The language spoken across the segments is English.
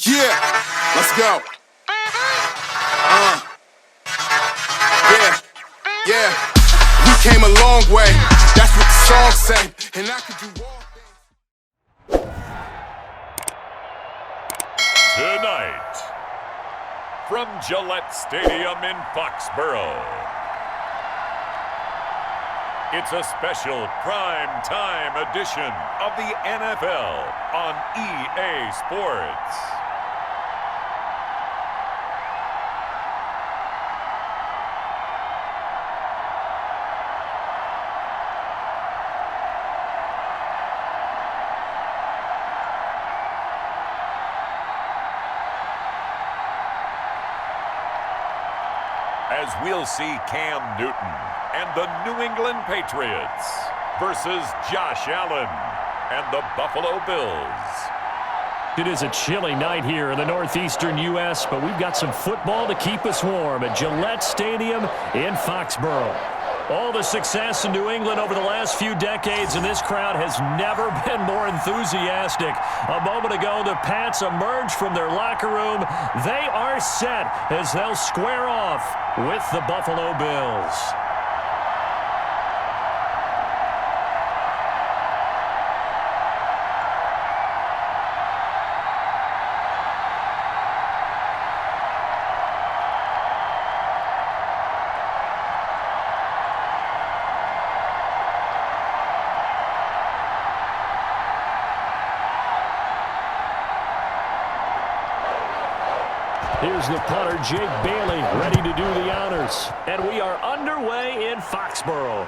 Yeah, let's go. Yeah. We came a long way. That's what the song say. And I could do all things. Tonight, from Gillette Stadium in Foxborough, it's a special prime time edition of the NFL on EA Sports. As we'll see Cam Newton and the New England Patriots versus Josh Allen and the Buffalo Bills. It is a chilly night here in the northeastern U.S., but we've got some football to keep us warm at Gillette Stadium in Foxborough. All the success in New England over the last few decades, and this crowd has never been more enthusiastic. A moment ago, the Pats emerged from their locker room. They are set as they'll square off with the Buffalo Bills. Here's the punter, Jake Bailey, ready to do the honors. And we are underway in Foxborough.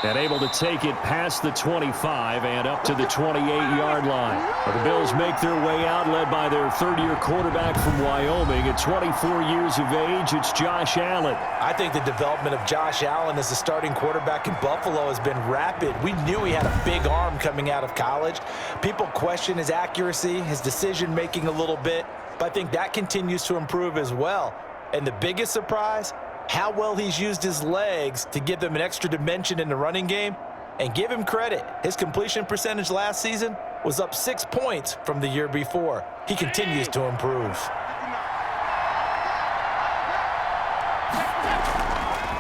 And able to take it past the 25 and up to the 28-yard line. The Bills make their way out, led by their third-year quarterback from Wyoming. At 24 years of age, it's Josh Allen. I think the development of Josh Allen as a starting quarterback in Buffalo has been rapid. We knew he had a big arm coming out of college. People question his accuracy, his decision-making a little bit, but I think that continues to improve as well. And the biggest surprise, how well he's used his legs to give them an extra dimension in the running game. And give him credit, his completion percentage last season was up 6 points from the year before. He continues to improve.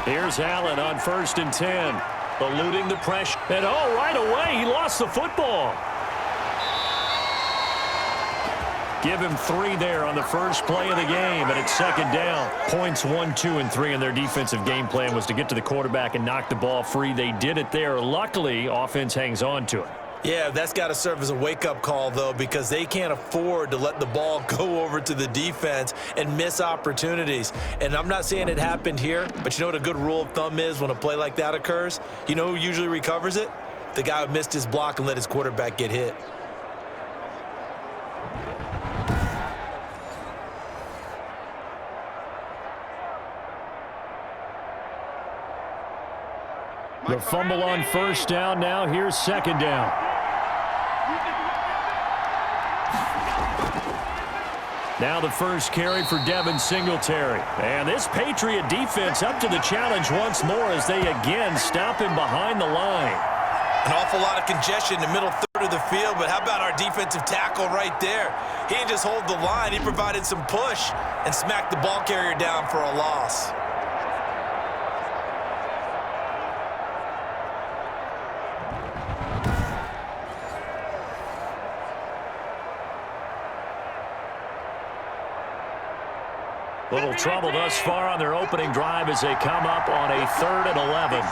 Here's Allen on 1st and 10, eluding the pressure. And oh, right away, he lost the football. Give him 3 there on the first play of the game, and it's second down. Points 1, 2, and 3 in their defensive game plan was to get to the quarterback and knock the ball free. They did it there. Luckily, offense hangs on to it. Yeah, that's got to serve as a wake-up call, though, because they can't afford to let the ball go over to the defense and miss opportunities. And I'm not saying it happened here, but you know what a good rule of thumb is when a play like that occurs? You know who usually recovers it? The guy who missed his block and let his quarterback get hit. The fumble on first down now. Here's second down. Now the first carry for Devin Singletary. And this Patriot defense up to the challenge once more as they again stop him behind the line. An awful lot of congestion in the middle third of the field, but how about our defensive tackle right there? He didn't just hold the line. He provided some push and smacked the ball carrier down for a loss. Little trouble thus far on their opening drive as they come up on a 3rd and 11.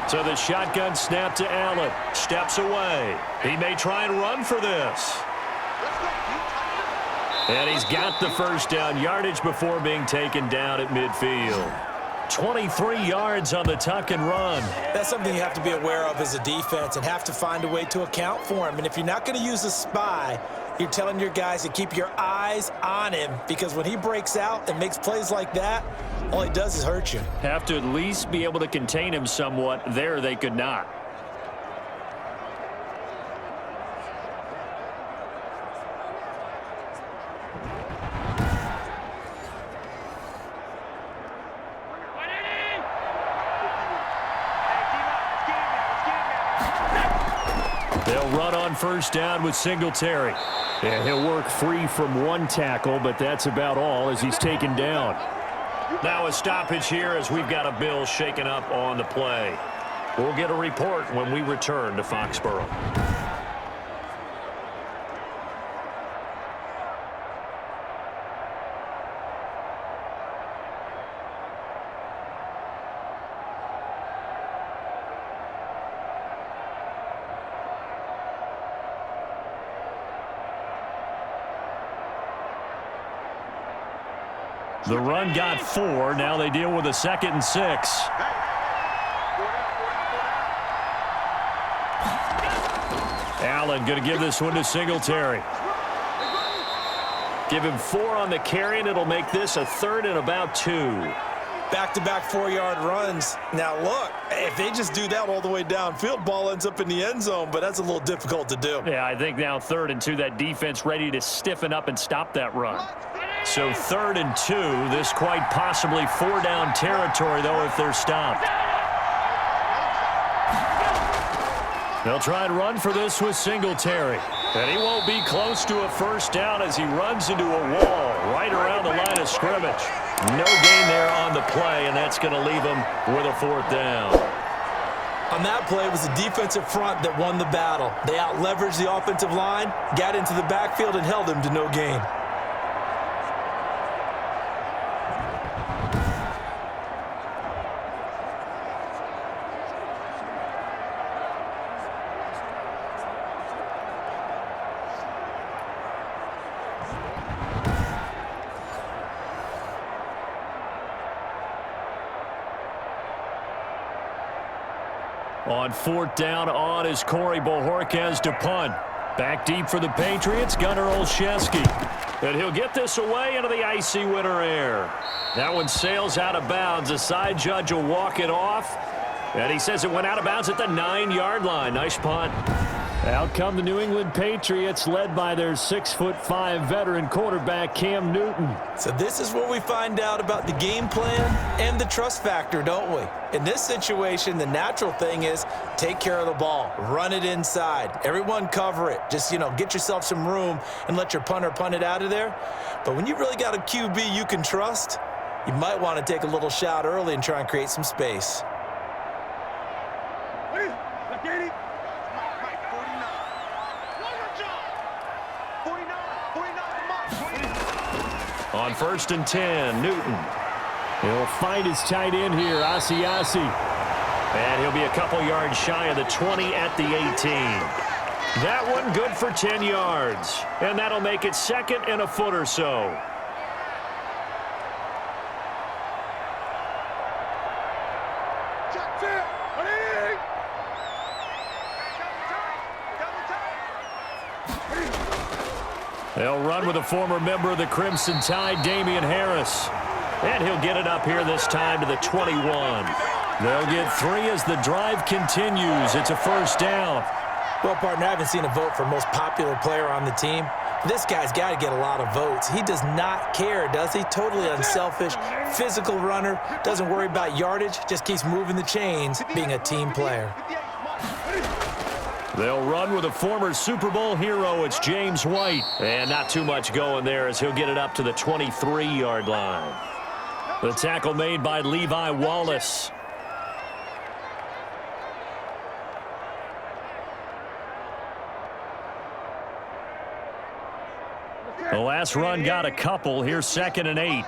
So the shotgun snap to Allen. Steps away. He may try and run for this. And he's got the first down, yardage before being taken down at midfield. 23 yards on the tuck and run. That's something you have to be aware of as a defense and have to find a way to account for him. And if you're not going to use a spy, you're telling your guys to keep your eyes on him, because when he breaks out and makes plays like that, all he does is hurt you. Have to at least be able to contain him somewhat. There they could not. They'll run on first down with Singletary. And he'll work free from one tackle, but that's about all as he's taken down. Now a stoppage here as we've got a Bill shaken up on the play. We'll get a report when we return to Foxborough. The run got 4. Now they deal with a 2nd and 6. Allen going to give this one to Singletary. Give him 4 on the carry, and it'll make this a 3rd and about 2. Back-to-back 4-yard runs. Now, look, if they just do that all the way downfield, ball ends up in the end zone, but that's a little difficult to do. Yeah, I think now 3rd and 2, that defense ready to stiffen up and stop that run. So 3rd and 2, this quite possibly 4-down territory, though, if they're stopped. They'll try and run for this with Singletary. And he won't be close to a first down as he runs into a wall right around the line of scrimmage. No gain there on the play, and that's going to leave him with a 4th down. On that play, it was the defensive front that won the battle. They out-leveraged the offensive line, got into the backfield, and held him to no gain. On 4th down, on is Corey Bojorquez to punt. Back deep for the Patriots, Gunnar Olszewski. And he'll get this away into the icy winter air. That one sails out of bounds. The side judge will walk it off. And he says it went out of bounds at the 9-yard line. Nice punt. Out come the New England Patriots, led by their 6'5" veteran quarterback, Cam Newton. So this is where we find out about the game plan and the trust factor, don't we? In this situation, the natural thing is take care of the ball. Run it inside. Everyone cover it. Just, get yourself some room and let your punter punt it out of there. But when you really got a QB you can trust, you might want to take a little shot early and try and create some space. On 1st and 10, Newton. He'll find his tight end here, Asiasi. And he'll be a couple yards shy of the 20 at the 18. That one good for 10 yards. And that'll make it 2nd and a foot or so. They'll run with a former member of the Crimson Tide, Damian Harris. And he'll get it up here this time to the 21. They'll get 3 as the drive continues. It's a 1st down. Well, partner, I haven't seen a vote for most popular player on the team. This guy's got to get a lot of votes. He does not care, does he? Totally unselfish, physical runner, doesn't worry about yardage, just keeps moving the chains, being a team player. They'll run with a former Super Bowl hero. It's James White. And not too much going there as he'll get it up to the 23-yard line. The tackle made by Levi Wallace. The last run got a couple. Here's 2nd and 8.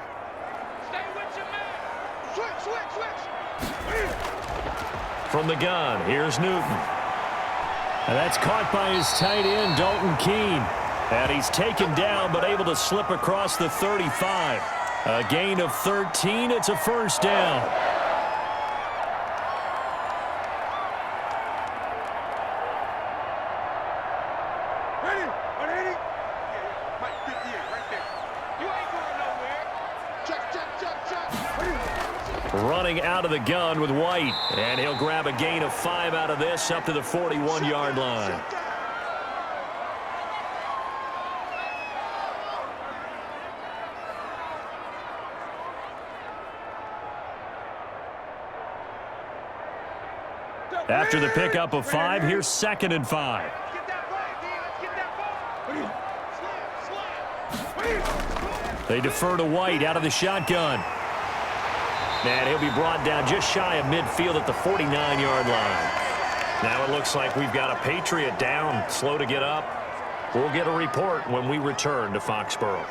From the gun, here's Newton. And that's caught by his tight end, Dalton Keene. And he's taken down, but able to slip across the 35. A gain of 13. It's a 1st down. Running out of the gun with White. And he'll grab a gain of 5 out of this up to the 41-yard line. After the pickup of 5, here's 2nd and 5. They defer to White out of the shotgun. And he'll be brought down just shy of midfield at the 49-yard line. Now it looks like we've got a Patriot down, slow to get up. We'll get a report when we return to Foxborough.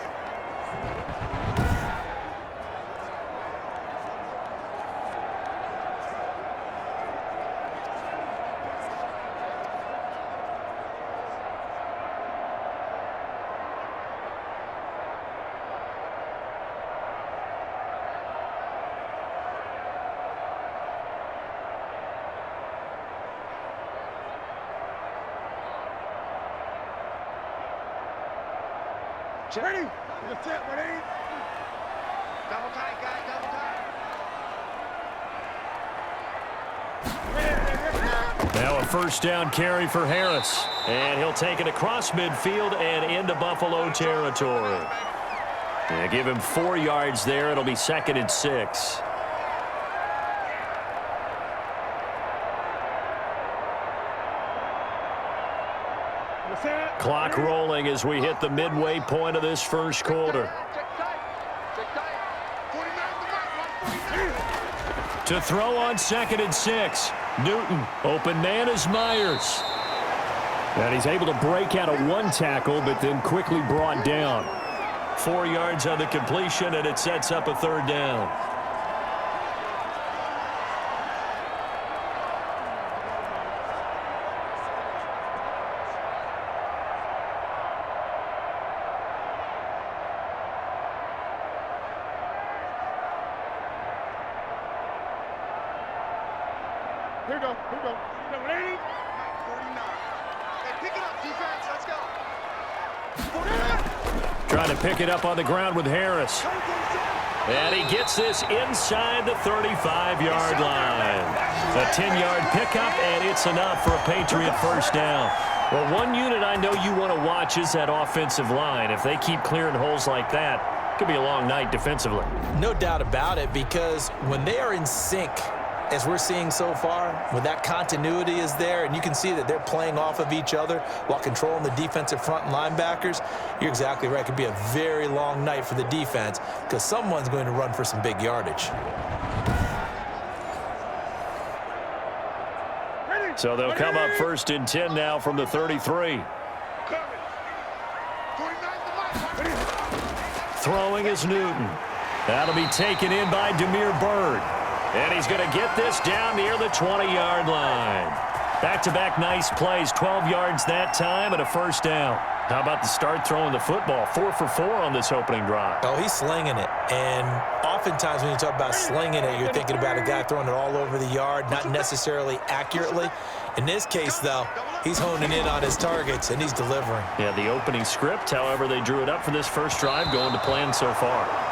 Ready? That's it, ready? Double tight, guys, double tight. Now a first down carry for Harris. And he'll take it across midfield and into Buffalo territory. Yeah, give him 4 yards there. It'll be 2nd and 6. Clock rolling as we hit the midway point of this first quarter. To throw on 2nd and 6. Newton, open man is Myers. And he's able to break out of 1 tackle, but then quickly brought down. 4 yards on the completion, and it sets up a 3rd down. Here we go, here we go. Number 80. 49. Hey, pick it up, defense, let's go. 49. Trying to pick it up on the ground with Harris. And he gets this inside the 35-yard line. A 10-yard pickup, and it's enough for a Patriot first down. Well, one unit I know you want to watch is that offensive line. If they keep clearing holes like that, it could be a long night defensively. No doubt about it, because when they are in sync, as we're seeing so far, when that continuity is there and you can see that they're playing off of each other while controlling the defensive front and linebackers, you're exactly right. It could be a very long night for the defense because someone's going to run for some big yardage. So they'll come up 1st and 10 now from the 33. Throwing is Newton. That'll be taken in by Demir Bird. And he's going to get this down near the 20-yard line. Back-to-back nice plays, 12 yards that time and a first down. How about the start throwing the football? 4 for 4 on this opening drive. Oh, he's slinging it. And oftentimes when you talk about slinging it, you're thinking about a guy throwing it all over the yard, not necessarily accurately. In this case, though, he's honing in on his targets, and he's delivering. Yeah, the opening script, however, they drew it up for this first drive, going to plan so far.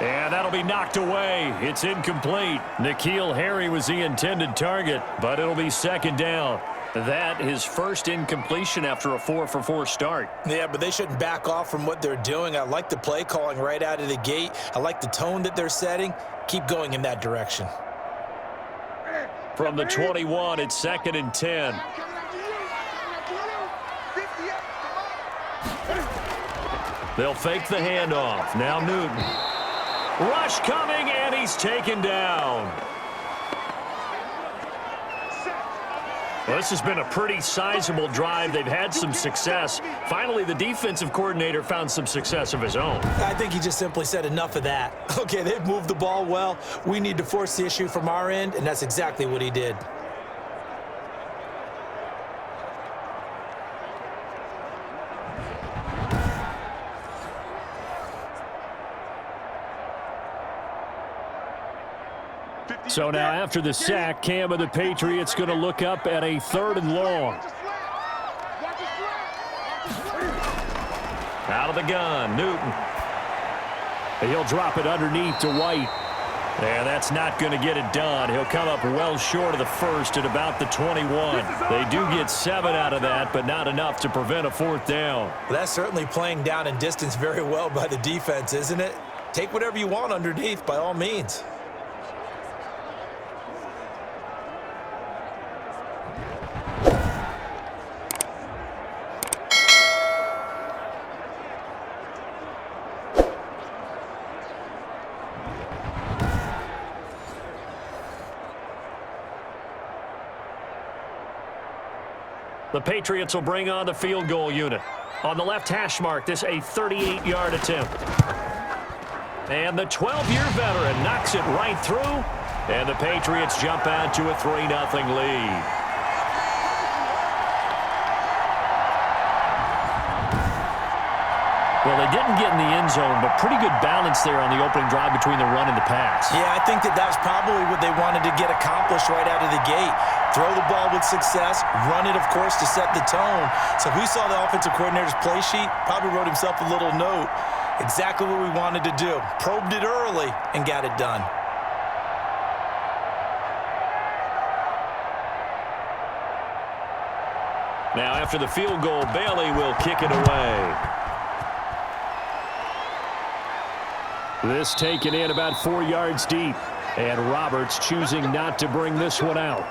And that'll be knocked away. It's incomplete. N'Keal Harry was the intended target, but it'll be 2nd down. That his first incompletion after a 4 for 4 start. Yeah, but they shouldn't back off from what they're doing. I like the play calling right out of the gate. I like the tone that they're setting. Keep going in that direction. From the 21, it's 2nd and 10. They'll fake the handoff. Now Newton. Rush coming, and he's taken down. Well, this has been a pretty sizable drive. They've had some success. Finally, the defensive coordinator found some success of his own. I think he just simply said enough of that. Okay, they've moved the ball well. We need to force the issue from our end, and that's exactly what he did. So now after the sack, Cam of the Patriots going to look up at a 3rd and long. Out of the gun, Newton. He'll drop it underneath to White. Yeah, that's not going to get it done. He'll come up well short of the first at about the 21. They do get 7 out of that, but not enough to prevent a 4th down. Well, that's certainly playing down in distance very well by the defense, isn't it? Take whatever you want underneath, by all means. The Patriots will bring on the field goal unit. On the left hash mark, this a 38-yard attempt. And the 12-year veteran knocks it right through, and the Patriots jump out to a 3-0 lead. Well, they didn't get in the end zone, but pretty good balance there on the opening drive between the run and the pass. Yeah, I think that was probably what they wanted to get accomplished right out of the gate. Throw the ball with success, run it, of course, to set the tone. So who saw the offensive coordinator's play sheet? Probably wrote himself a little note. Exactly what we wanted to do. Probed it early and got it done. Now, after the field goal, Bailey will kick it away. This taken in about 4 yards deep, and Roberts choosing not to bring this one out.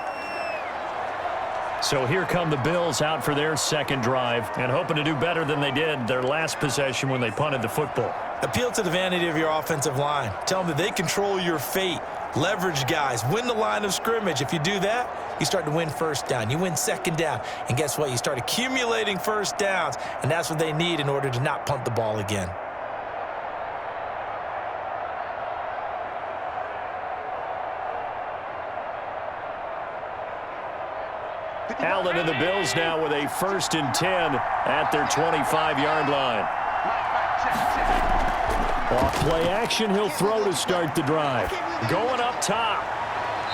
So here come the Bills out for their second drive and hoping to do better than they did their last possession when they punted the football. Appeal to the vanity of your offensive line. Tell them that they control your fate. Leverage guys. Win the line of scrimmage. If you do that, you start to win first down. You win second down. And guess what? You start accumulating first downs, and that's what they need in order to not punt the ball again. Allen and the Bills now with a 1st and 10 at their 25-yard line. Off play action, he'll throw to start the drive. Going up top.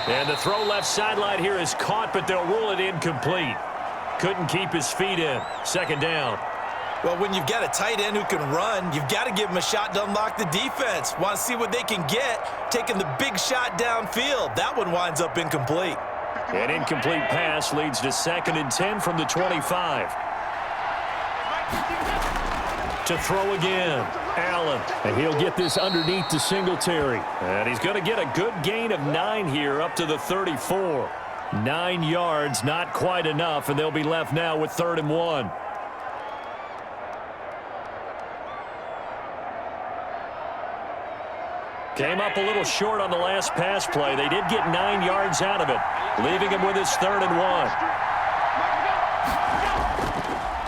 And the throw left sideline here is caught, but they'll rule it incomplete. Couldn't keep his feet in. 2nd down. Well, when you've got a tight end who can run, you've got to give him a shot to unlock the defense. Want to see what they can get, taking the big shot downfield. That one winds up incomplete. An incomplete pass leads to 2nd and 10 from the 25. To throw again, Allen. And he'll get this underneath to Singletary. And he's going to get a good gain of 9 here up to the 34. 9 yards, not quite enough, and they'll be left now with 3rd and 1. Came up a little short on the last pass play. They did get 9 yards out of it, leaving him with his 3rd and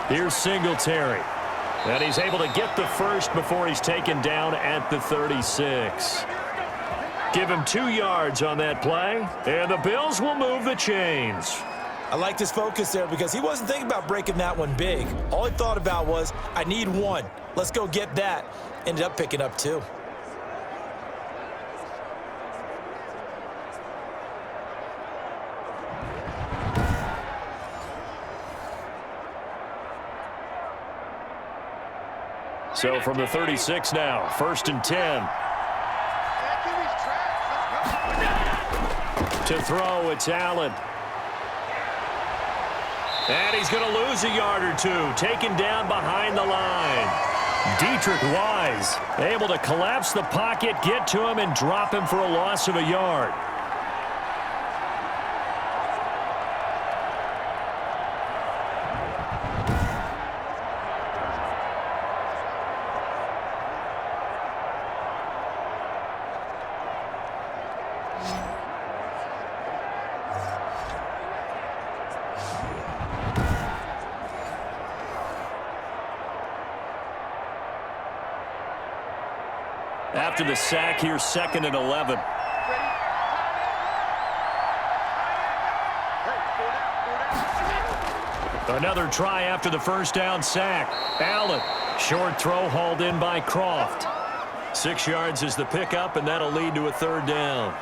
1. Here's Singletary. And he's able to get the first before he's taken down at the 36. Give him 2 yards on that play, and the Bills will move the chains. I liked his focus there because he wasn't thinking about breaking that one big. All he thought about was, I need 1. Let's go get that. Ended up picking up 2. So from the 36 now, 1st and 10. To throw, it's Allen. And he's going to lose a yard or 2, taken down behind the line. Dietrich Wise able to collapse the pocket, get to him, and drop him for a loss of a yard. After the sack, here's 2nd and 11. Another try after the 1st down sack. Allen, short throw hauled in by Croft. 6 yards is the pickup, and that'll lead to a 3rd down.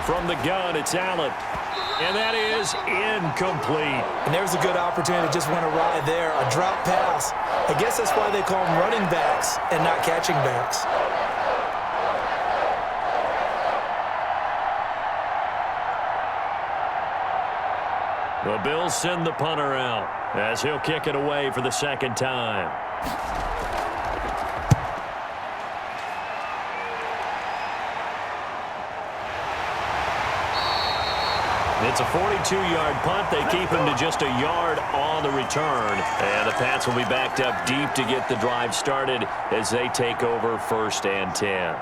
From the gun, it's Allen. And that is incomplete. And there's a good opportunity. Just went awry there. A drop pass. I guess that's why they call them running backs and not catching backs. The Bills send the punter out as he'll kick it away for the 2nd time. It's a 42-yard punt. They keep him to just a yard on the return. And the Pats will be backed up deep to get the drive started as they take over 1st and 10.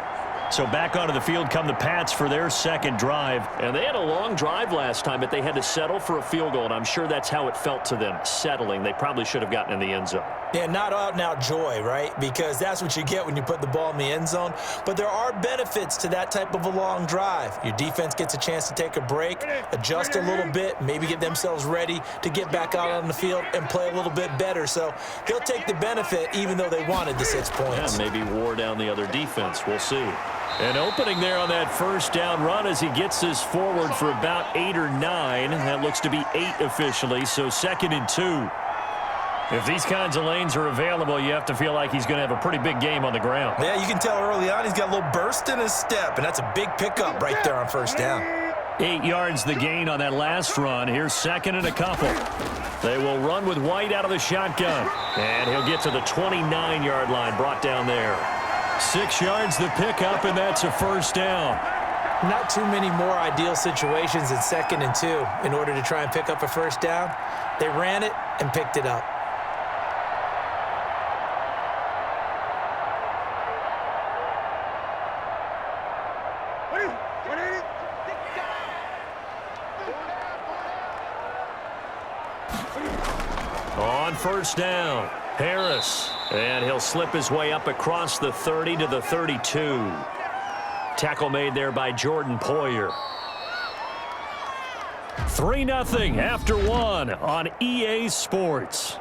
So back onto the field come the Pats for their second drive. And they had a long drive last time, but they had to settle for a field goal. And I'm sure that's how it felt to them, settling. They probably should have gotten in the end zone. Yeah, not out-and-out joy, right? Because that's what you get when you put the ball in the end zone. But there are benefits to that type of a long drive. Your defense gets a chance to take a break, adjust a little bit, maybe get themselves ready to get back out on the field and play a little bit better. So they'll take the benefit even though they wanted the 6 points. Yeah, maybe wore down the other defense. We'll see. An opening there on that first down run as he gets this forward for about 8 or 9. That looks to be 8 officially, so 2nd and 2. If these kinds of lanes are available, you have to feel like he's going to have a pretty big game on the ground. Yeah, you can tell early on he's got a little burst in his step, and that's a big pickup right there on first down. 8 yards the gain on that last run. Here's 2nd and a couple. They will run with White out of the shotgun, and he'll get to the 29-yard line, brought down there. 6 yards the pickup, and that's a first down. Not too many more ideal situations in 2nd and 2 in order to try and pick up a first down. They ran it and picked it up. On first down, Harris, and he'll slip his way up across the 30 to the 32. Tackle made there by Jordan Poyer. 3-0 after 1 on EA Sports.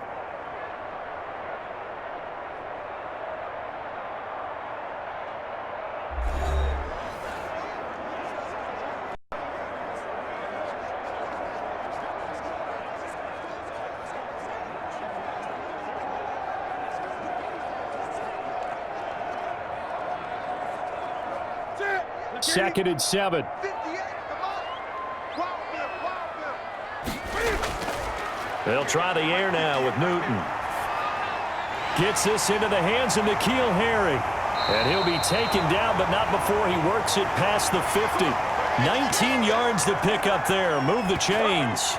Second and 7. They'll try the air now with Newton. Gets this into the hands of N'Keal Harry. And he'll be taken down, but not before he works it past the 50. 19 yards to pick up there. Move the chains.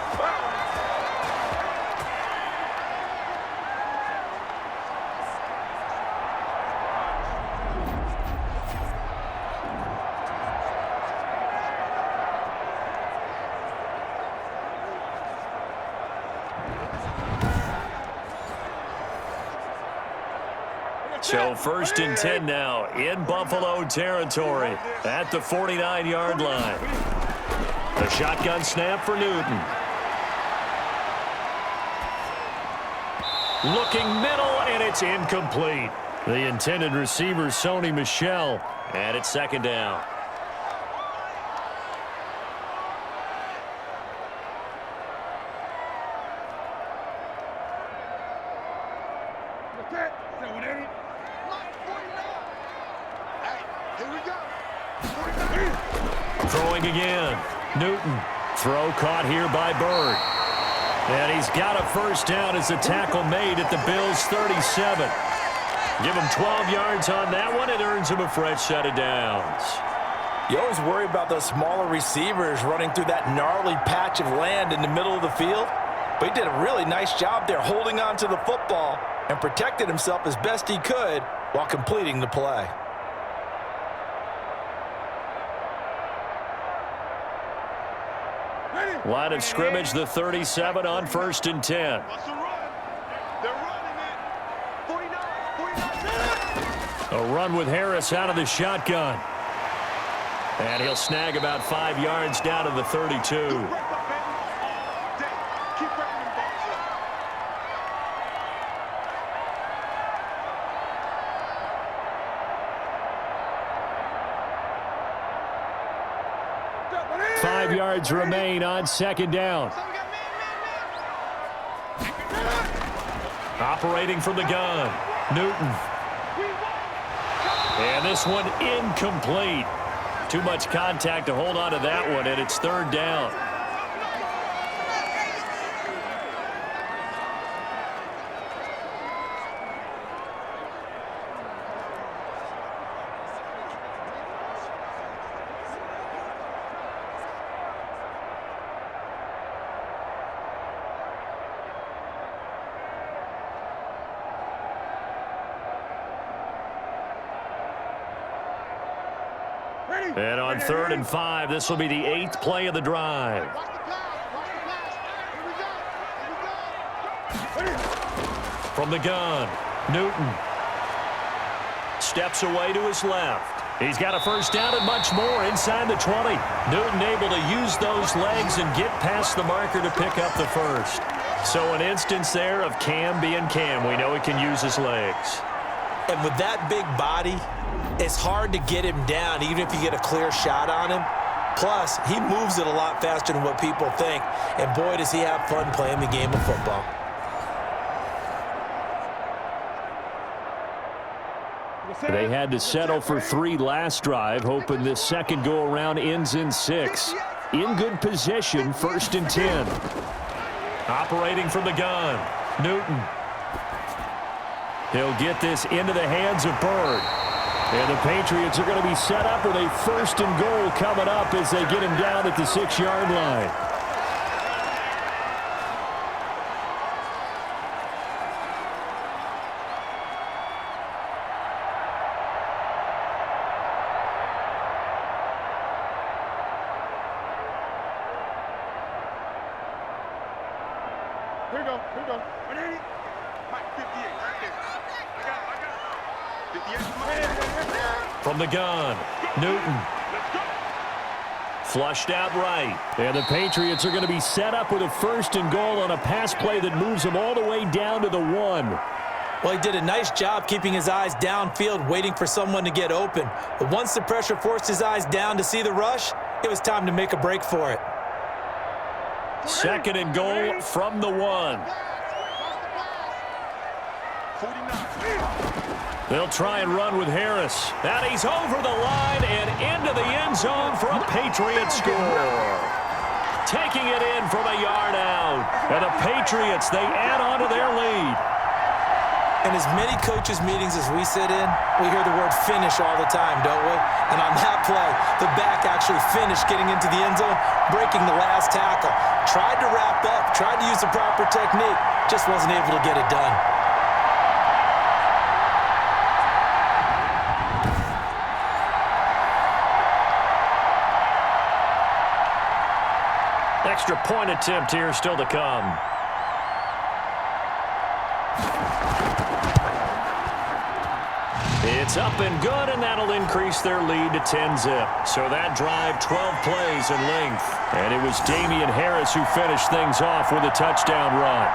So 1st and 10 now in Buffalo territory at the 49-yard line. A shotgun snap for Newton. Looking middle, and it's incomplete. The intended receiver, Sony Michel, and it's 2nd down. Throwing again. Newton. Throw caught here by Bird. And he's got a first down as a tackle made at the Bills' 37. Give him 12 yards on that one. It earns him a fresh set of downs. You always worry about those smaller receivers running through that gnarly patch of land in the middle of the field. But he did a really nice job there holding on to the football and protected himself as best he could while completing the play. Line of scrimmage, the 37 on 1st and 10. A run with Harris out of the shotgun. And he'll snag about 5 yards down to the 32. Yards remain on 2nd down. Operating from the gun, Newton. And this one incomplete. Too much contact to hold on to that one, and it's 3rd down. And on 3rd and 5, this will be the 8th play of the drive. From the gun, Newton steps away to his left. He's got a first down and much more inside the 20. Newton able to use those legs and get past the marker to pick up the first. So an instance there of Cam being Cam. We know he can use his legs. And with that big body, it's hard to get him down, even if you get a clear shot on him. Plus, he moves it a lot faster than what people think. And boy, does he have fun playing the game of football. They had to settle for 3 last drive, hoping this second go-around ends in 6. In good position, 1st and 10. Operating from the gun, Newton. He'll get this into the hands of Bird. And the Patriots are going to be set up with a 1st and goal coming up as they get him down at the 6-yard line. Here we go. 180. Mike, 58 right there. I got 58. From the gun, Newton. Flushed out right. And the Patriots are going to be set up with a 1st and goal on a pass play that moves them all the way down to the 1. Well, he did a nice job keeping his eyes downfield, waiting for someone to get open. But once the pressure forced his eyes down to see the rush, it was time to make a break for it. 2nd and goal from the 1. They'll try and run with Harris. And he's over the line and into the end zone for a Patriot score. Taking it in from a yard out. And the Patriots, they add on to their lead. In as many coaches' meetings as we sit in, we hear the word finish all the time, don't we? And on that play, the back actually finished getting into the end zone, breaking the last tackle. Tried to wrap up, tried to use the proper technique, just wasn't able to get it done. Extra point attempt here still to come. It's up and good, and that'll increase their lead to 10-zip. So that drive, 12 plays in length. And it was Damian Harris who finished things off with a touchdown run.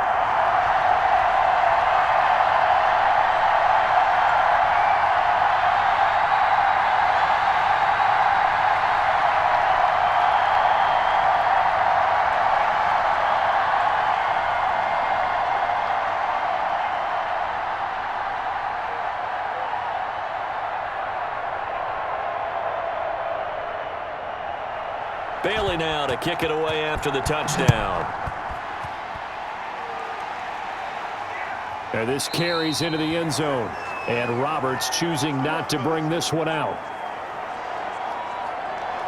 Bailey now to kick it away after the touchdown. And this carries into the end zone. And Roberts choosing not to bring this one out.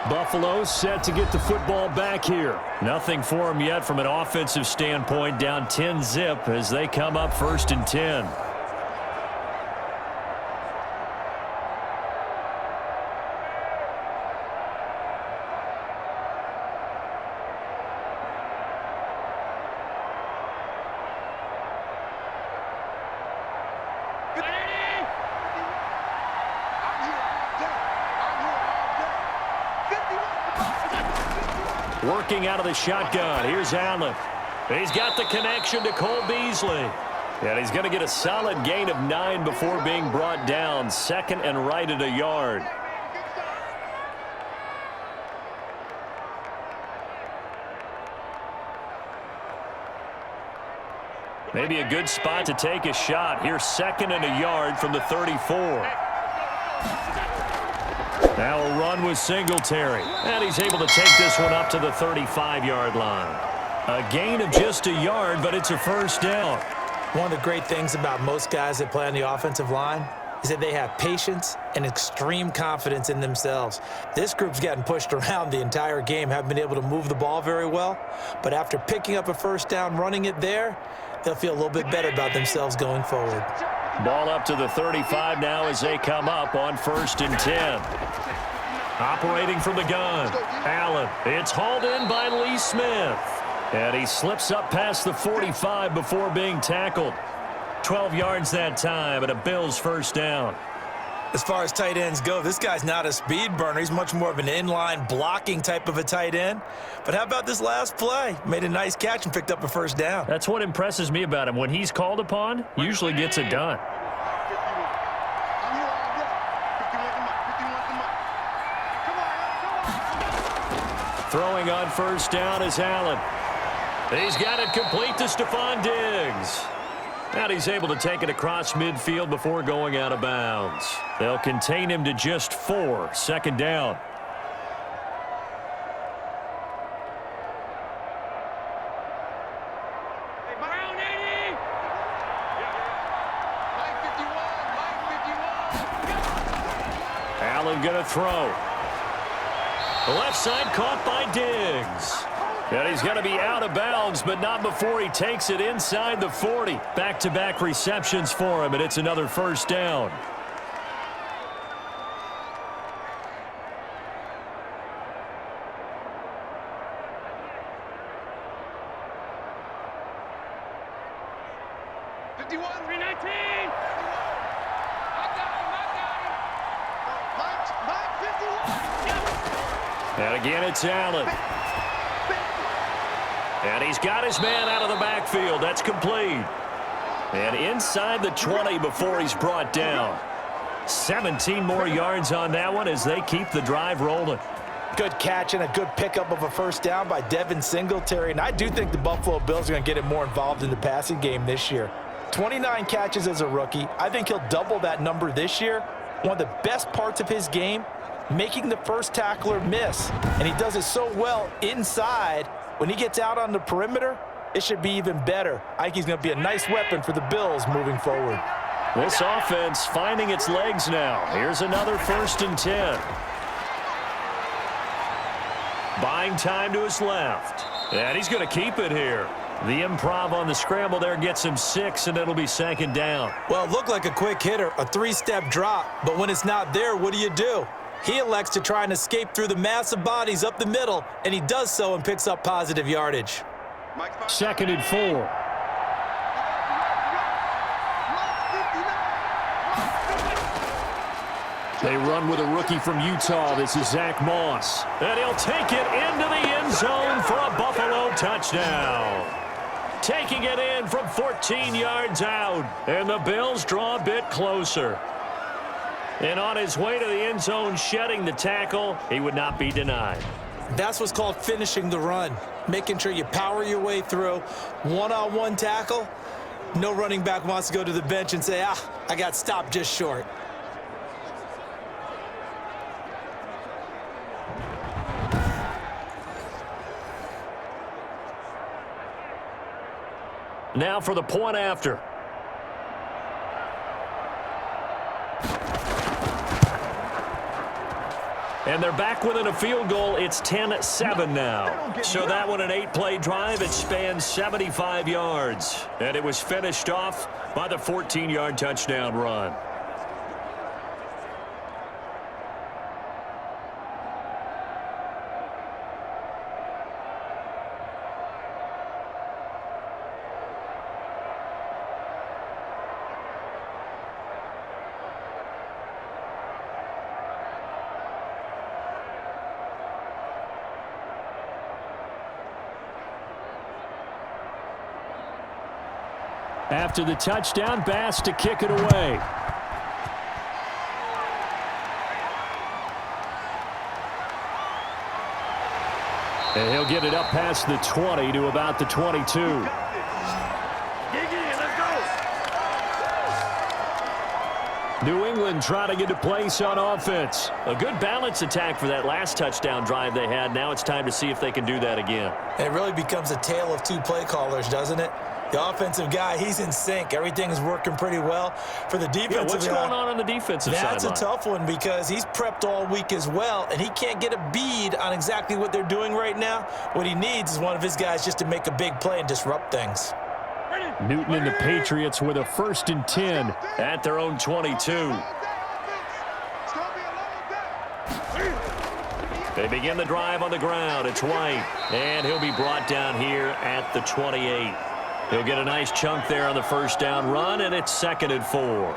Buffalo set to get the football back here. Nothing for them yet from an offensive standpoint, down 10-zip as they come up 1st and 10. Working out of the shotgun. Here's Allen. He's got the connection to Cole Beasley. And he's going to get a solid gain of 9 before being brought down. 2nd and right at a yard. Maybe a good spot to take a shot. Here's 2nd and a yard from the 34. Now a run with Singletary. And he's able to take this one up to the 35-yard line. A gain of just a yard, but it's a 1st down. One of the great things about most guys that play on the offensive line is that they have patience and extreme confidence in themselves. This group's gotten pushed around the entire game, haven't been able to move the ball very well. But after picking up a 1st down, running it there, they'll feel a little bit better about themselves going forward. Ball up to the 35 now as they come up on 1st and 10. Operating from the gun, Allen. It's hauled in by Lee Smith. And he slips up past the 45 before being tackled. 12 yards that time, and a Bills first down. As far as tight ends go, this guy's not a speed burner. He's much more of an inline blocking type of a tight end. But how about this last play? Made a nice catch and picked up a first down. That's what impresses me about him. When he's called upon, usually gets it done. Throwing on first down is Allen. He's got it complete to Stephon Diggs. And he's able to take it across midfield before going out of bounds. They'll contain him to just 4, second down. Allen gonna throw. The left side caught by Diggs. And he's going to be out of bounds, but not before he takes it inside the 40. Back-to-back receptions for him, and it's another first down. And again, it's Allen. And he's got his man out of the backfield. That's complete. And inside the 20 before he's brought down. 17 more yards on that one as they keep the drive rolling. Good catch and a good pickup of a first down by Devin Singletary. And I do think the Buffalo Bills are going to get him more involved in the passing game this year. 29 catches as a rookie. I think he'll double that number this year. One of the best parts of his game, making the first tackler miss. And he does it so well inside. When he gets out on the perimeter, it should be even better. I think he's going to be a nice weapon for the Bills moving forward. This offense finding its legs now. Here's another 1st and 10. Buying time to his left. And he's going to keep it here. The improv on the scramble there gets him 6, and it'll be second down. Well, it looked like a quick hitter, a 3-step drop. But when it's not there, what do? He elects to try and escape through the massive bodies up the middle, and he does so and picks up positive yardage. 2nd and 4. They run with a rookie from Utah. This is Zach Moss. And he'll take it into the end zone for a Buffalo touchdown. Taking it in from 14 yards out. And the Bills draw a bit closer. And on his way to the end zone, shedding the tackle, he would not be denied. That's what's called finishing the run. Making sure you power your way through. One-on-one tackle. No running back wants to go to the bench and say, I got stopped just short. Now for the point after. And they're back within a field goal. It's 10-7 now. So that one, an 8-play drive. It spans 75 yards. And it was finished off by the 14-yard touchdown run. After the touchdown, Bass to kick it away. And he'll get it up past the 20 to about the 22. New England trying to get a place on offense. A good balance attack for that last touchdown drive they had. Now it's time to see if they can do that again. And it really becomes a tale of two play callers, doesn't it? The offensive guy, he's in sync. Everything is working pretty well. For the defensive what's going on the defensive side? That's a tough one because he's prepped all week as well, and he can't get a bead on exactly what they're doing right now. What he needs is one of his guys just to make a big play and disrupt things. Newton and the Patriots with a 1st and 10 at their own 22. They begin the drive on the ground. It's White, and he'll be brought down here at the 28. He'll get a nice chunk there on the first down run, and it's 2nd and 4.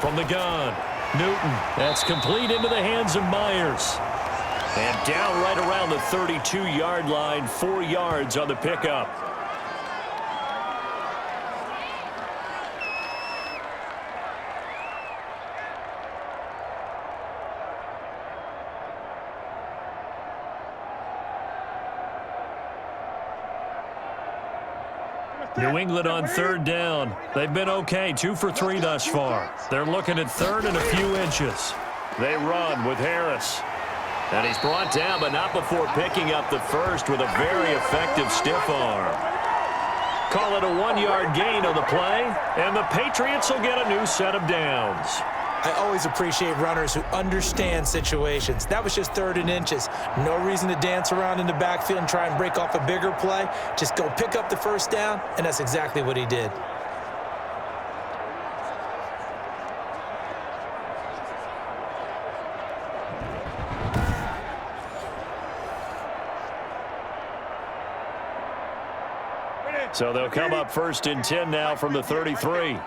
From the gun, Newton. That's complete into the hands of Myers. And down right around the 32-yard line, 4 yards on the pickup. New England on 3rd down. They've been okay, 2 for 3 thus far. They're looking at 3rd and a few inches. They run with Harris. And he's brought down, but not before picking up the first with a very effective stiff arm. Call it a 1-yard gain on the play, and the Patriots will get a new set of downs. I always appreciate runners who understand situations. That was just 3rd and inches. No reason to dance around in the backfield and try and break off a bigger play. Just go pick up the first down, and that's exactly what he did. So they'll come up 1st and 10 now from the 33.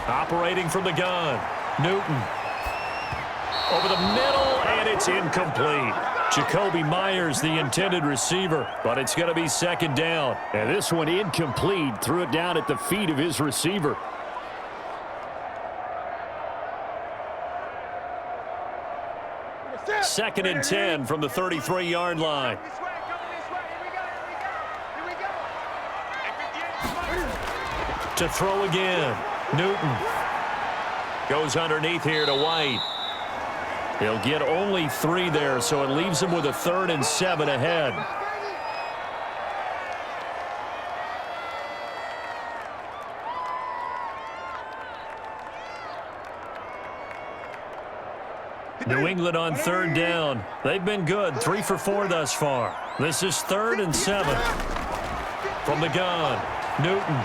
Operating from the gun, Newton. Over the middle, and it's incomplete. Jacoby Myers, the intended receiver, but it's going to be 2nd down. And this one incomplete, threw it down at the feet of his receiver. Second and 10 from the 33-yard line. To throw again, Newton. Goes underneath here to White. He'll get only 3 there, so it leaves him with a 3rd and 7 ahead. New England on 3rd down. They've been good, 3 for 4 thus far. This is 3rd and 7. From the gun, Newton.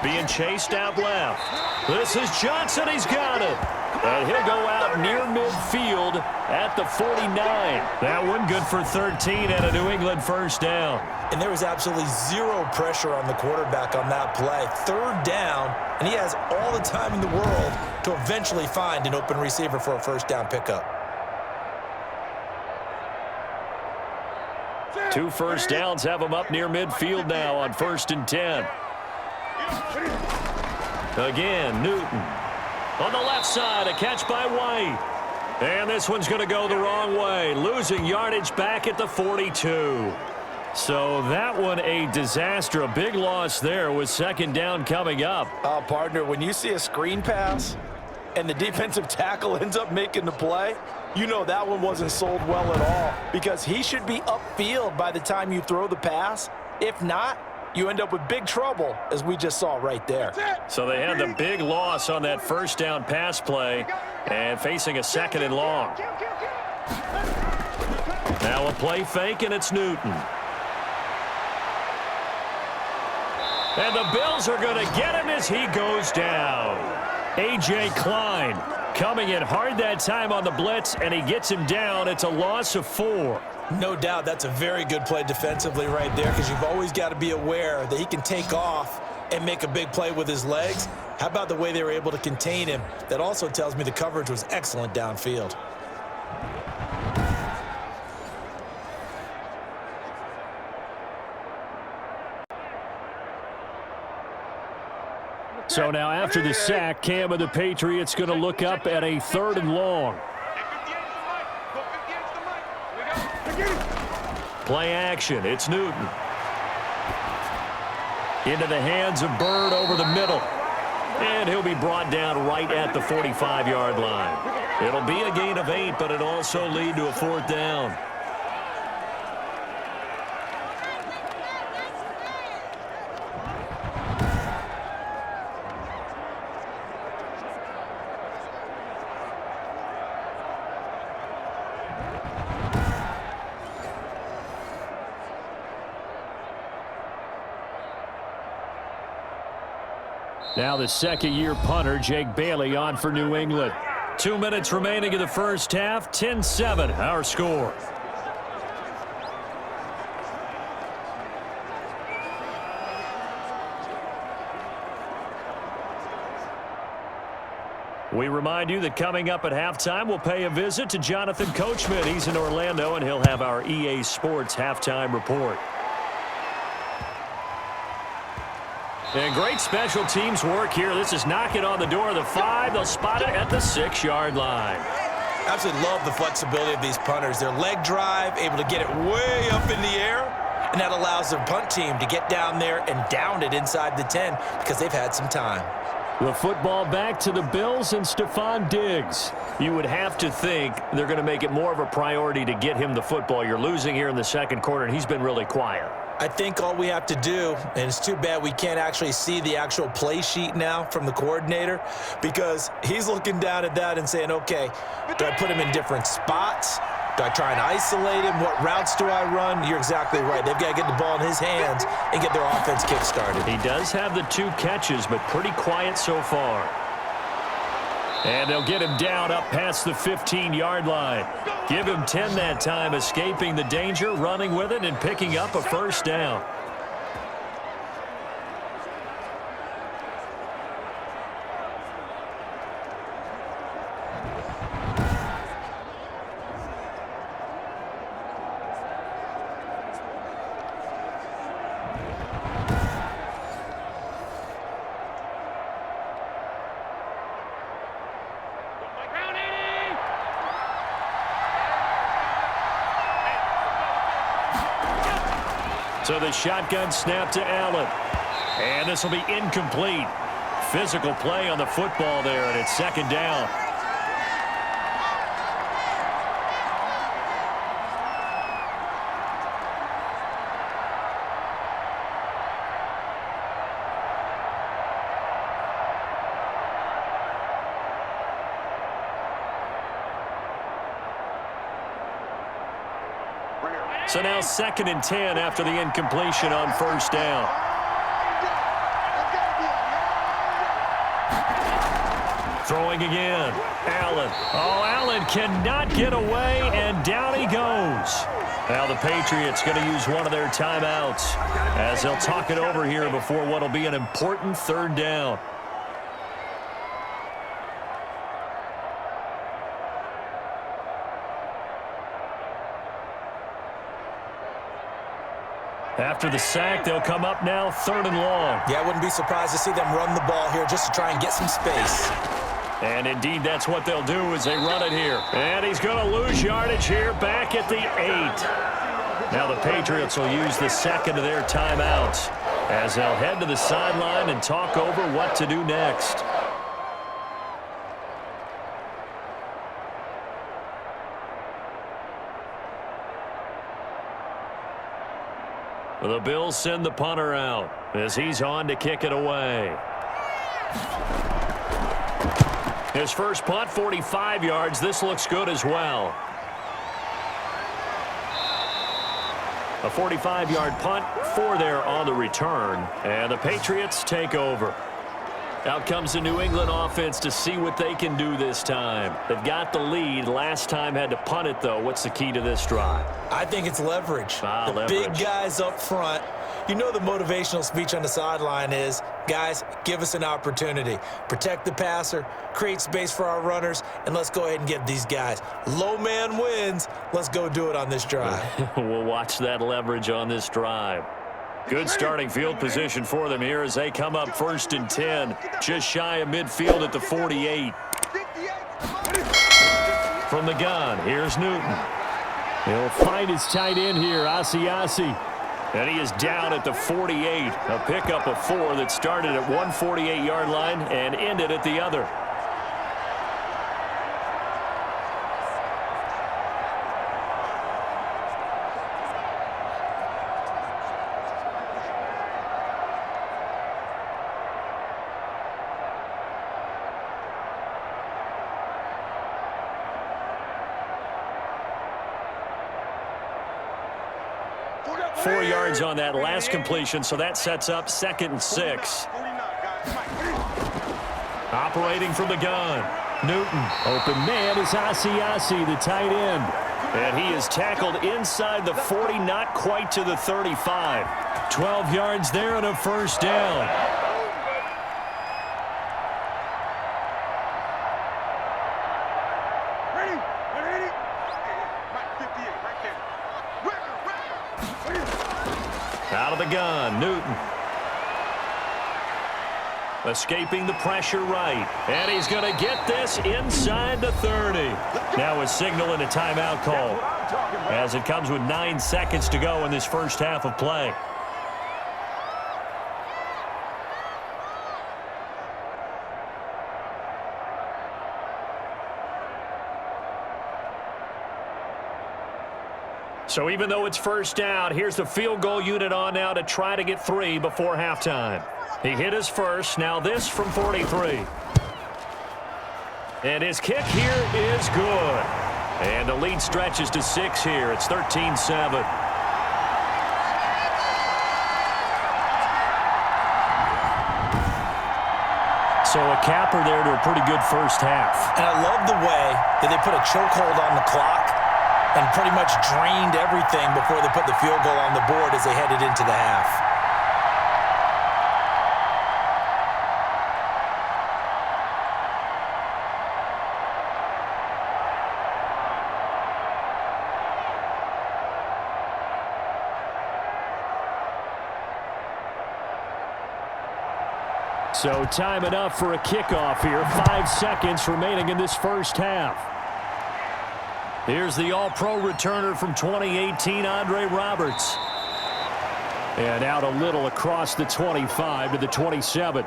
Being chased out left. This is Johnson. He's got it. And he'll go out near midfield at the 49. That one good for 13 and a New England 1st down. And there was absolutely 0 pressure on the quarterback on that play. 3rd down, and he has all the time in the world to eventually find an open receiver for a 1st down pickup. 2 first downs have him up near midfield now on 1st and 10. Again, Newton. On the left side, a catch by White. And this one's going to go the wrong way, losing yardage back at the 42. So that one a disaster, a big loss there with 2nd down coming up. Partner, when you see a screen pass and the defensive tackle ends up making the play, you know that one wasn't sold well at all because he should be upfield by the time you throw the pass. If not, you end up with big trouble, as we just saw right there. So they had the big loss on that 1st down pass play and facing a 2nd and long. Now a play fake, and it's Newton. And the Bills are going to get him as he goes down. A.J. Klein coming in hard that time on the blitz, and he gets him down. It's a loss of 4. No doubt that's a very good play defensively right there because you've always got to be aware that he can take off and make a big play with his legs. How about the way they were able to contain him? That also tells me the coverage was excellent downfield. So now after the sack, Cam of the Patriots going to look up at a 3rd and long. Play action. It's Newton. Into the hands of Bird over the middle. And he'll be brought down right at the 45-yard line. It'll be a gain of 8, but it'll also lead to a 4th down. Now the second-year punter, Jake Bailey, on for New England. 2 minutes remaining in the first half, 10-7, our score. We remind you that coming up at halftime, we'll pay a visit to Jonathan Coachman. He's in Orlando, and he'll have our EA Sports halftime report. And great special teams work here. This is knocking on the door of the 5. They'll spot it at the 6-yard line. Absolutely love the flexibility of these punters. Their leg drive, able to get it way up in the air, and that allows their punt team to get down there and down it inside the 10 because they've had some time. The football back to the Bills and Stephon Diggs. You would have to think they're going to make it more of a priority to get him the football. You're losing here in the second quarter, and he's been really quiet. I think all we have to do, and it's too bad we can't actually see the actual play sheet now from the coordinator, because he's looking down at that and saying, okay, do I put him in different spots? Do I try and isolate him? What routes do I run? You're exactly right. They've got to get the ball in his hands and get their offense kick-started. He does have the 2 catches, but pretty quiet so far. And they'll get him down up past the 15-yard line. Give him 10 that time, escaping the danger, running with it, and picking up a first down. So the shotgun snap to Allen. And this will be incomplete. Physical play on the football there, and it's second down. So now 2nd and 10 after the incompletion on first down. Throwing again. Allen. Oh, Allen cannot get away, and down he goes. Now the Patriots going to use one of their timeouts as they'll talk it over here before what will be an important 3rd down. After the sack, they'll come up now 3rd and long. Yeah, I wouldn't be surprised to see them run the ball here just to try and get some space. And indeed, that's what they'll do as they run it here. And he's going to lose yardage here back at the 8. Now the Patriots will use the 2nd of their timeouts as they'll head to the sideline and talk over what to do next. The Bills send the punter out as he's on to kick it away. His first punt, 45 yards. This looks good as well. A 45-yard punt, 4 there on the return. And the Patriots take over. Out comes the New England offense to see what they can do this time. They've got the lead. Last time had to punt it, though. What's the key to this drive? I think it's leverage. Leverage. Big guys up front. You know the motivational speech on the sideline is, guys, give us an opportunity. Protect the passer, create space for our runners, and let's go ahead and get these guys. Low man wins. Let's go do it on this drive. We'll watch that leverage on this drive. Good starting field position for them here as they come up 1st and 10, just shy of midfield at the 48. From the gun, here's Newton. He'll find his tight end here, Asiasi. And he is down at the 48. A pickup of 4 that started at one 48-yard line and ended at the other. on that last completion, so that sets up 2nd and 6. Operating from the gun. Newton. Open man is ASUS, the tight end. And he is tackled inside the 40, not quite to the 35. 12 yards there and a first down. Ready? 180? Mike 58, right there. Ready? Out of the gun, Newton. Escaping the pressure right. And he's going to get this inside the 30. Now a signal and a timeout call as it comes with 9 seconds to go in this first half of play. So even though it's first down, here's the field goal unit on now to try to get 3 before halftime. He hit his first. Now this from 43. And his kick here is good. And the lead stretches to 6 here. It's 13-7. So a capper there to a pretty good first half. And I love the way that they put a chokehold on the clock and pretty much drained everything before they put the field goal on the board as they headed into the half. So time enough for a kickoff here. 5 seconds remaining in this first half. Here's the All-Pro returner from 2018, Andre Roberts. And out a little across the 25 to the 27.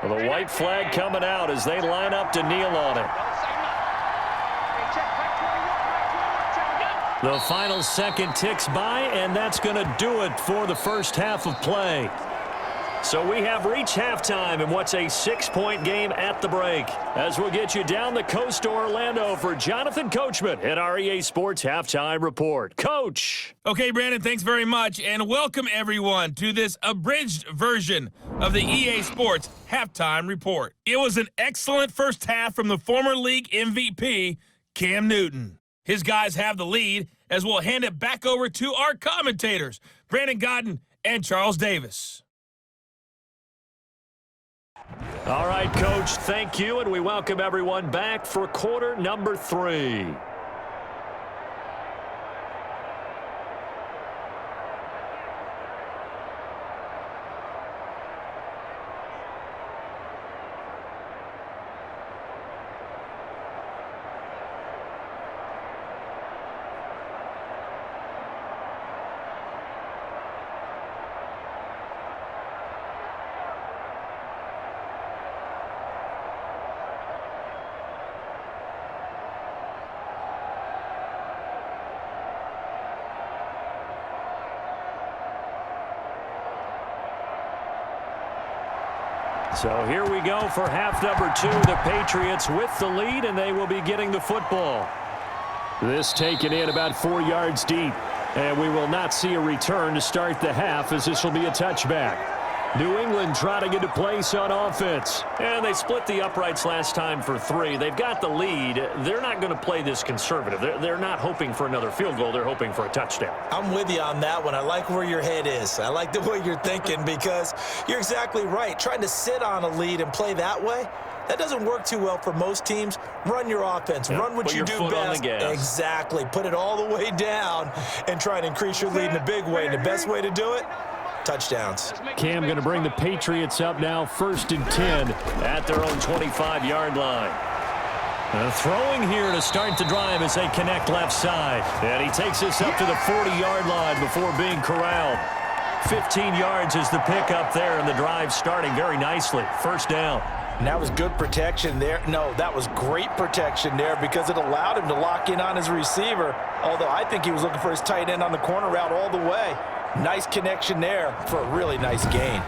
Well, the white flag coming out as they line up to kneel on it. The final second ticks by, and that's going to do it for the first half of play. So we have reached halftime in what's a 6-point game at the break. As we'll get you down the coast to Orlando for Jonathan Coachman at our EA Sports Halftime Report. Coach. Okay, Brandon, thanks very much, and welcome everyone to this abridged version of the EA Sports Halftime Report. It was an excellent first half from the former league MVP, Cam Newton. His guys have the lead as we'll hand it back over to our commentators, Brandon Godden and Charles Davis. All right, Coach, thank you, and we welcome everyone back for quarter number 3. So here we go for half number 2. The Patriots with the lead, and they will be getting the football. This taken in about 4 yards deep. And we will not see a return to start the half as this will be a touchback. New England trying to get a place on offense. And they split the uprights last time for 3. They've got the lead. They're not going to play this conservative. They're not hoping for another field goal. They're hoping for a touchdown. I'm with you on that one. I like where your head is. I like the way you're thinking because you're exactly right. Trying to sit on a lead and play that way, that doesn't work too well for most teams. Run your offense. Yep. Run what you do best. Exactly. Put it all the way down and try and increase your lead in a big way. And the best way to do it, touchdowns. Cam going to bring the Patriots up now 1st and 10 at their own 25-yard line. Throwing here to start the drive as they connect left side. And he takes us up to the 40-yard line before being corralled. 15 yards is the pickup there, and the drive starting very nicely. First down. And that was good protection there. No, that was great protection there because it allowed him to lock in on his receiver, although I think he was looking for his tight end on the corner route all the way. Nice connection there for a really nice gain.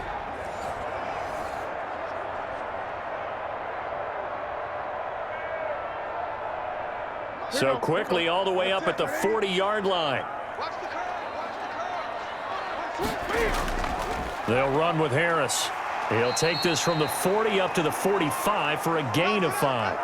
So quickly all the way up at the 40-yard line. Watch the curve. They'll run with Harris. He'll take this from the 40 up to the 45 for a gain of 5.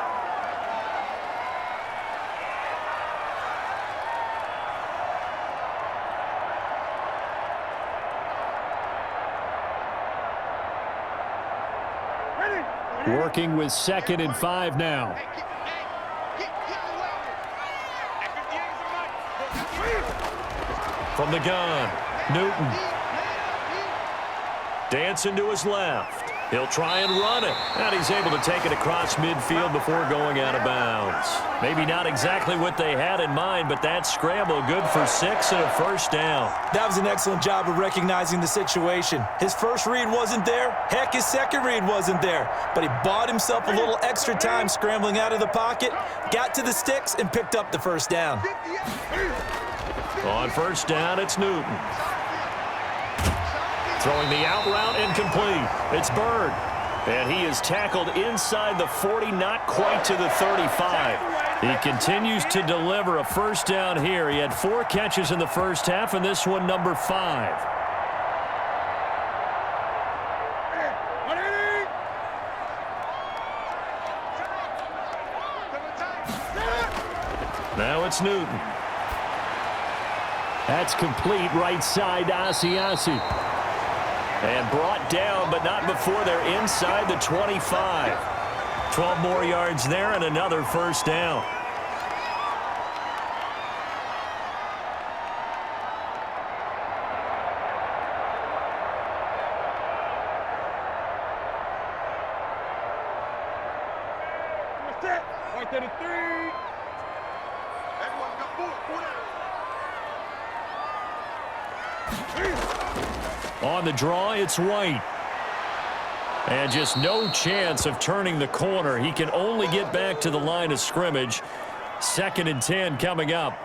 Working with 2nd and 5 now. From the gun, Newton. Dancing to his left. He'll try and run it. And he's able to take it across midfield before going out of bounds. Maybe not exactly what they had in mind, but that scramble good for 6 and a first down. That was an excellent job of recognizing the situation. His first read wasn't there. Heck, his second read wasn't there. But he bought himself a little extra time scrambling out of the pocket, got to the sticks, and picked up the first down. On first down, it's Newton. Throwing the out route incomplete. It's Bird. And he is tackled inside the 40, not quite to the 35. He continues to deliver a first down here. He had 4 catches in the first half, and this one number 5. Now it's Newton. That's complete right side to Asiasi. And brought down, but not before they're inside the 25. 12 more yards there and another first down. Right there to 3. Everyone's got 4. On the draw, it's White. And just no chance of turning the corner. He can only get back to the line of scrimmage. 2nd and 10 coming up.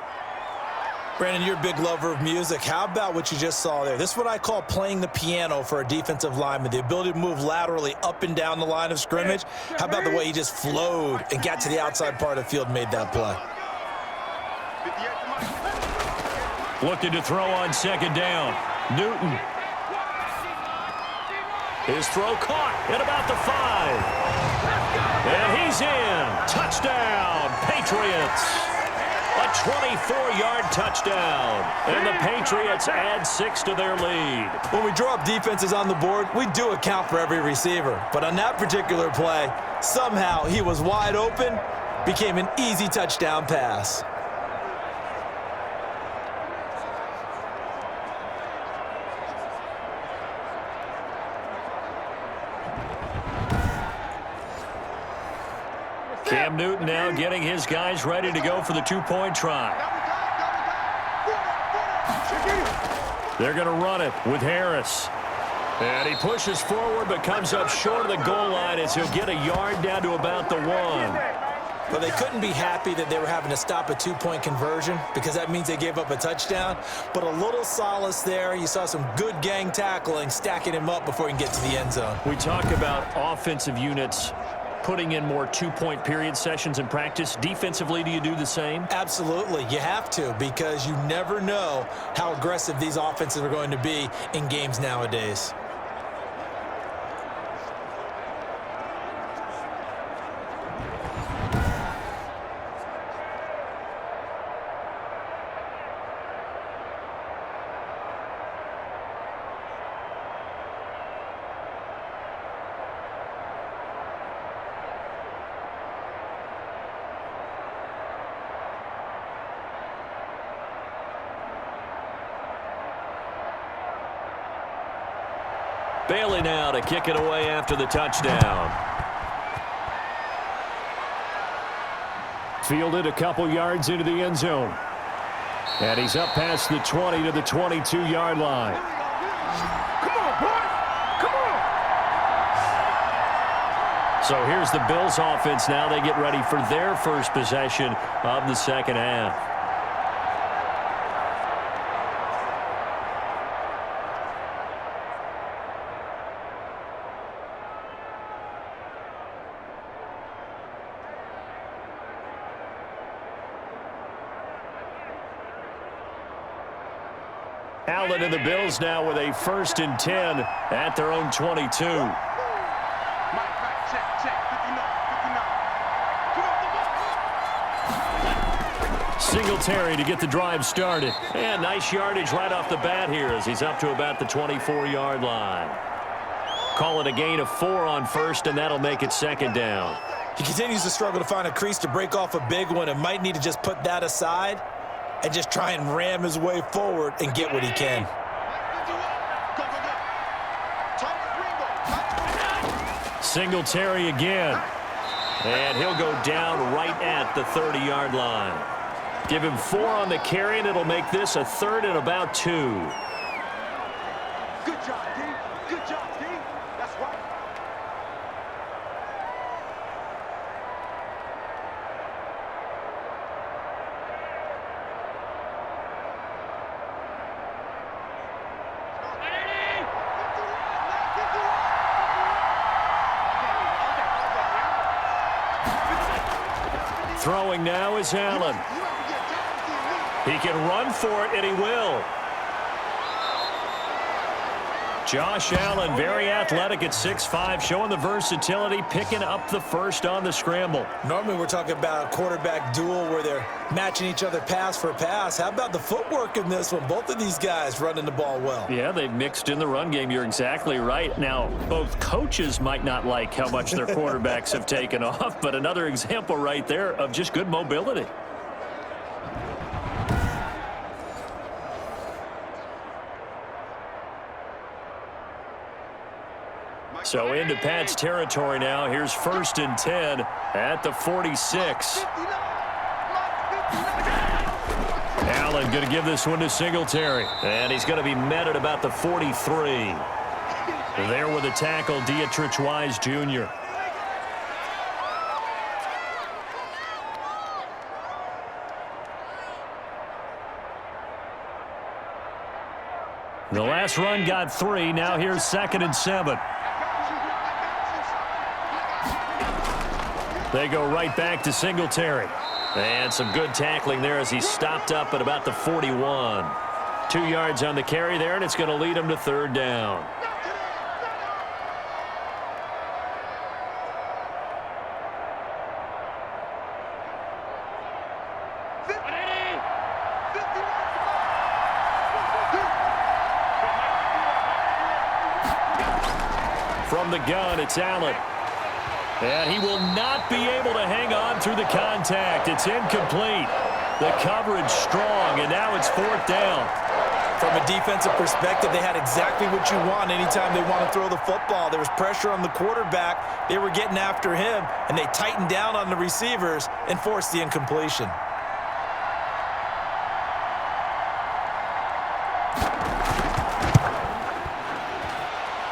Brandon, you're a big lover of music. How about what you just saw there? This is what I call playing the piano for a defensive lineman. The ability to move laterally up and down the line of scrimmage. How about the way he just flowed and got to the outside part of the field and made that play? Looking to throw on 2nd down. Newton. His throw caught at about the 5. And he's in. Touchdown, Patriots. A 24-yard touchdown. And the Patriots add 6 to their lead. When we draw up defenses on the board, we do account for every receiver. But on that particular play, somehow he was wide open, became an easy touchdown pass. Cam Newton now getting his guys ready to go for the 2-point try. They're going to run it with Harris. And he pushes forward but comes up short of the goal line as he'll get a yard down to about the 1. Well, they couldn't be happy that they were having to stop a 2-point conversion because that means they gave up a touchdown. But a little solace there. You saw some good gang tackling, stacking him up before he can get to the end zone. We talk about offensive units putting in more 2-point period sessions in practice. Defensively, do you do the same? Absolutely. You have to, because you never know how aggressive these offenses are going to be in games nowadays. Bailey now to kick it away after the touchdown. Fielded a couple yards into the end zone. And he's up past the 20 to the 22-yard line. Come on, boys! Come on! So here's the Bills offense now. They get ready for their first possession of the second half. Allen and the Bills now with a 1st and 10 at their own 22. Mike, check, 59. Singletary to get the drive started. And nice yardage right off the bat here as he's up to about the 24-yard line. Call it a gain of 4 on 1st, and that'll make it 2nd down. He continues to struggle to find a crease to break off a big one and might need to just put that aside and just try and ram his way forward and get what he can. Singletary again. And he'll go down right at the 30-yard line. Give him 4 on the carry, and it'll make this a 3rd and about 2. Good job, D. Good job, D. That's right. Throwing now is Allen. He can run for it, and he will. Josh Allen, very athletic at 6'5", showing the versatility, picking up the 1st on the scramble. Normally we're talking about a quarterback duel where they're matching each other pass for pass. How about the footwork in this one? Both of these guys running the ball well. Yeah, they've mixed in the run game. You're exactly right. Now, both coaches might not like how much their quarterbacks have taken off, but another example right there of just good mobility. So into Pat's territory now. Here's 1st and 10 at the 46. Allen going to give this one to Singletary. And he's going to be met at about the 43. There with a tackle, Dietrich Wise Jr. The last run got 3. Now here's 2nd and 7. They go right back to Singletary. And some good tackling there as he's stopped up at about the 41. 2 yards on the carry there, and it's going to lead him to 3rd down. From the gun, it's Allen. And he will not be able to hang on through the contact. It's incomplete. The coverage strong, and now it's 4th down. From a defensive perspective, they had exactly what you want anytime they want to throw the football. There was pressure on the quarterback. They were getting after him, and they tightened down on the receivers and forced the incompletion.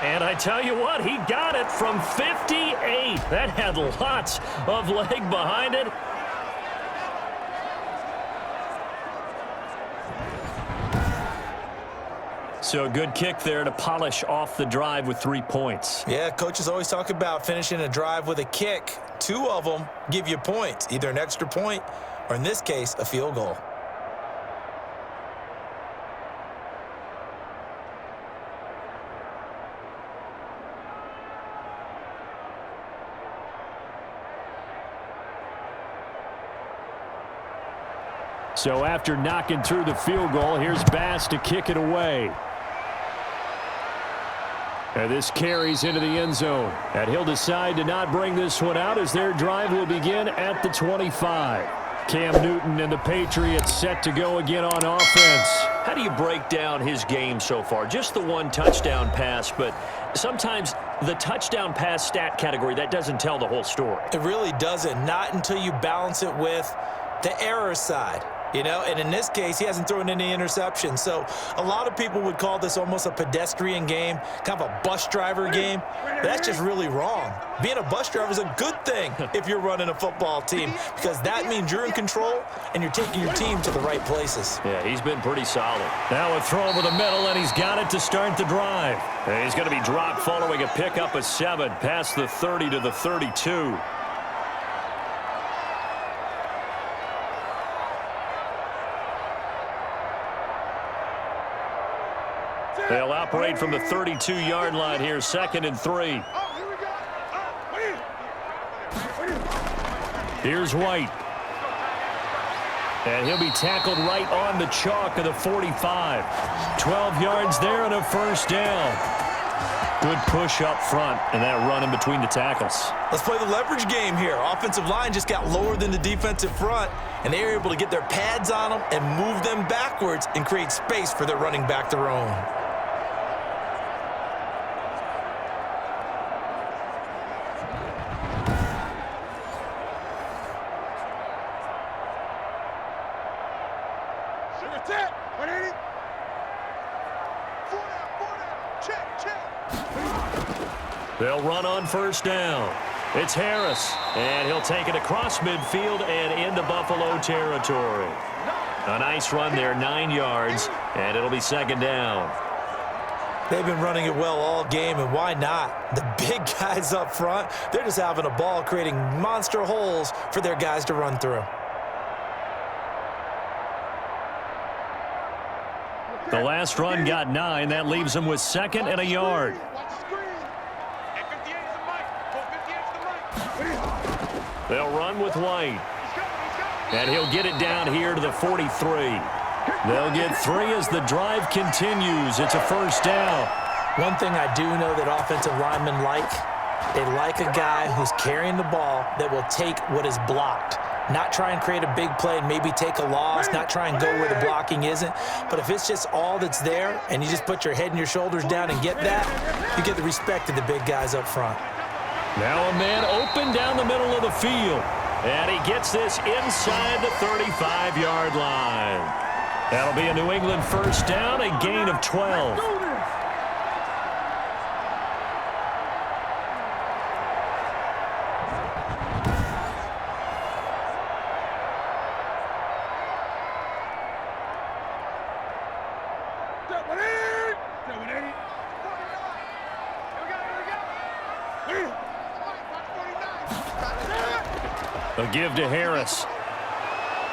And I tell you what, he got it from 58. That had lots of leg behind it. So a good kick there to polish off the drive with 3 points. Yeah, coaches always talk about finishing a drive with a kick. 2 of them give you points, either an extra point or, in this case, a field goal. So after knocking through the field goal, here's Bass to kick it away. And this carries into the end zone. And he'll decide to not bring this one out as their drive will begin at the 25. Cam Newton and the Patriots set to go again on offense. How do you break down his game so far? Just the 1 touchdown pass, but sometimes the touchdown pass stat category, that doesn't tell the whole story. It really doesn't. Not until you balance it with the error side. You know, and in this case, he hasn't thrown any interceptions. So a lot of people would call this almost a pedestrian game, kind of a bus driver game. But that's just really wrong. Being a bus driver is a good thing if you're running a football team, because that means you're in control and you're taking your team to the right places. Yeah, he's been pretty solid. Now a throw over the middle, and he's got it to start the drive. And he's going to be dropped following a pickup of 7 past the 30 to the 32. They'll operate from the 32-yard line here, 2nd and 3. Here's White. And he'll be tackled right on the chalk of the 45. 12 yards there and a first down. Good push up front and that run in between the tackles. Let's play the leverage game here. Offensive line just got lower than the defensive front, and they were able to get their pads on them and move them backwards and create space for their running back to roam. They'll run on first down. It's Harris, and he'll take it across midfield and into Buffalo territory. A nice run there, 9 yards, and it'll be 2nd down. They've been running it well all game, and why not? The big guys up front, they're just having a ball, creating monster holes for their guys to run through. The last run got 9. That leaves them with 2nd and a yard. They'll run with White. And he'll get it down here to the 43. They'll get 3 as the drive continues. It's a first down. One thing I do know that offensive linemen like, they like a guy who's carrying the ball that will take what is blocked. Not try and create a big play and maybe take a loss, not try and go where the blocking isn't. But if it's just all that's there and you just put your head and your shoulders down and get that, you get the respect of the big guys up front. Now a man open down the middle of the field. And he gets this inside the 35-yard line. That'll be a New England first down, a gain of 12. A give to Harris.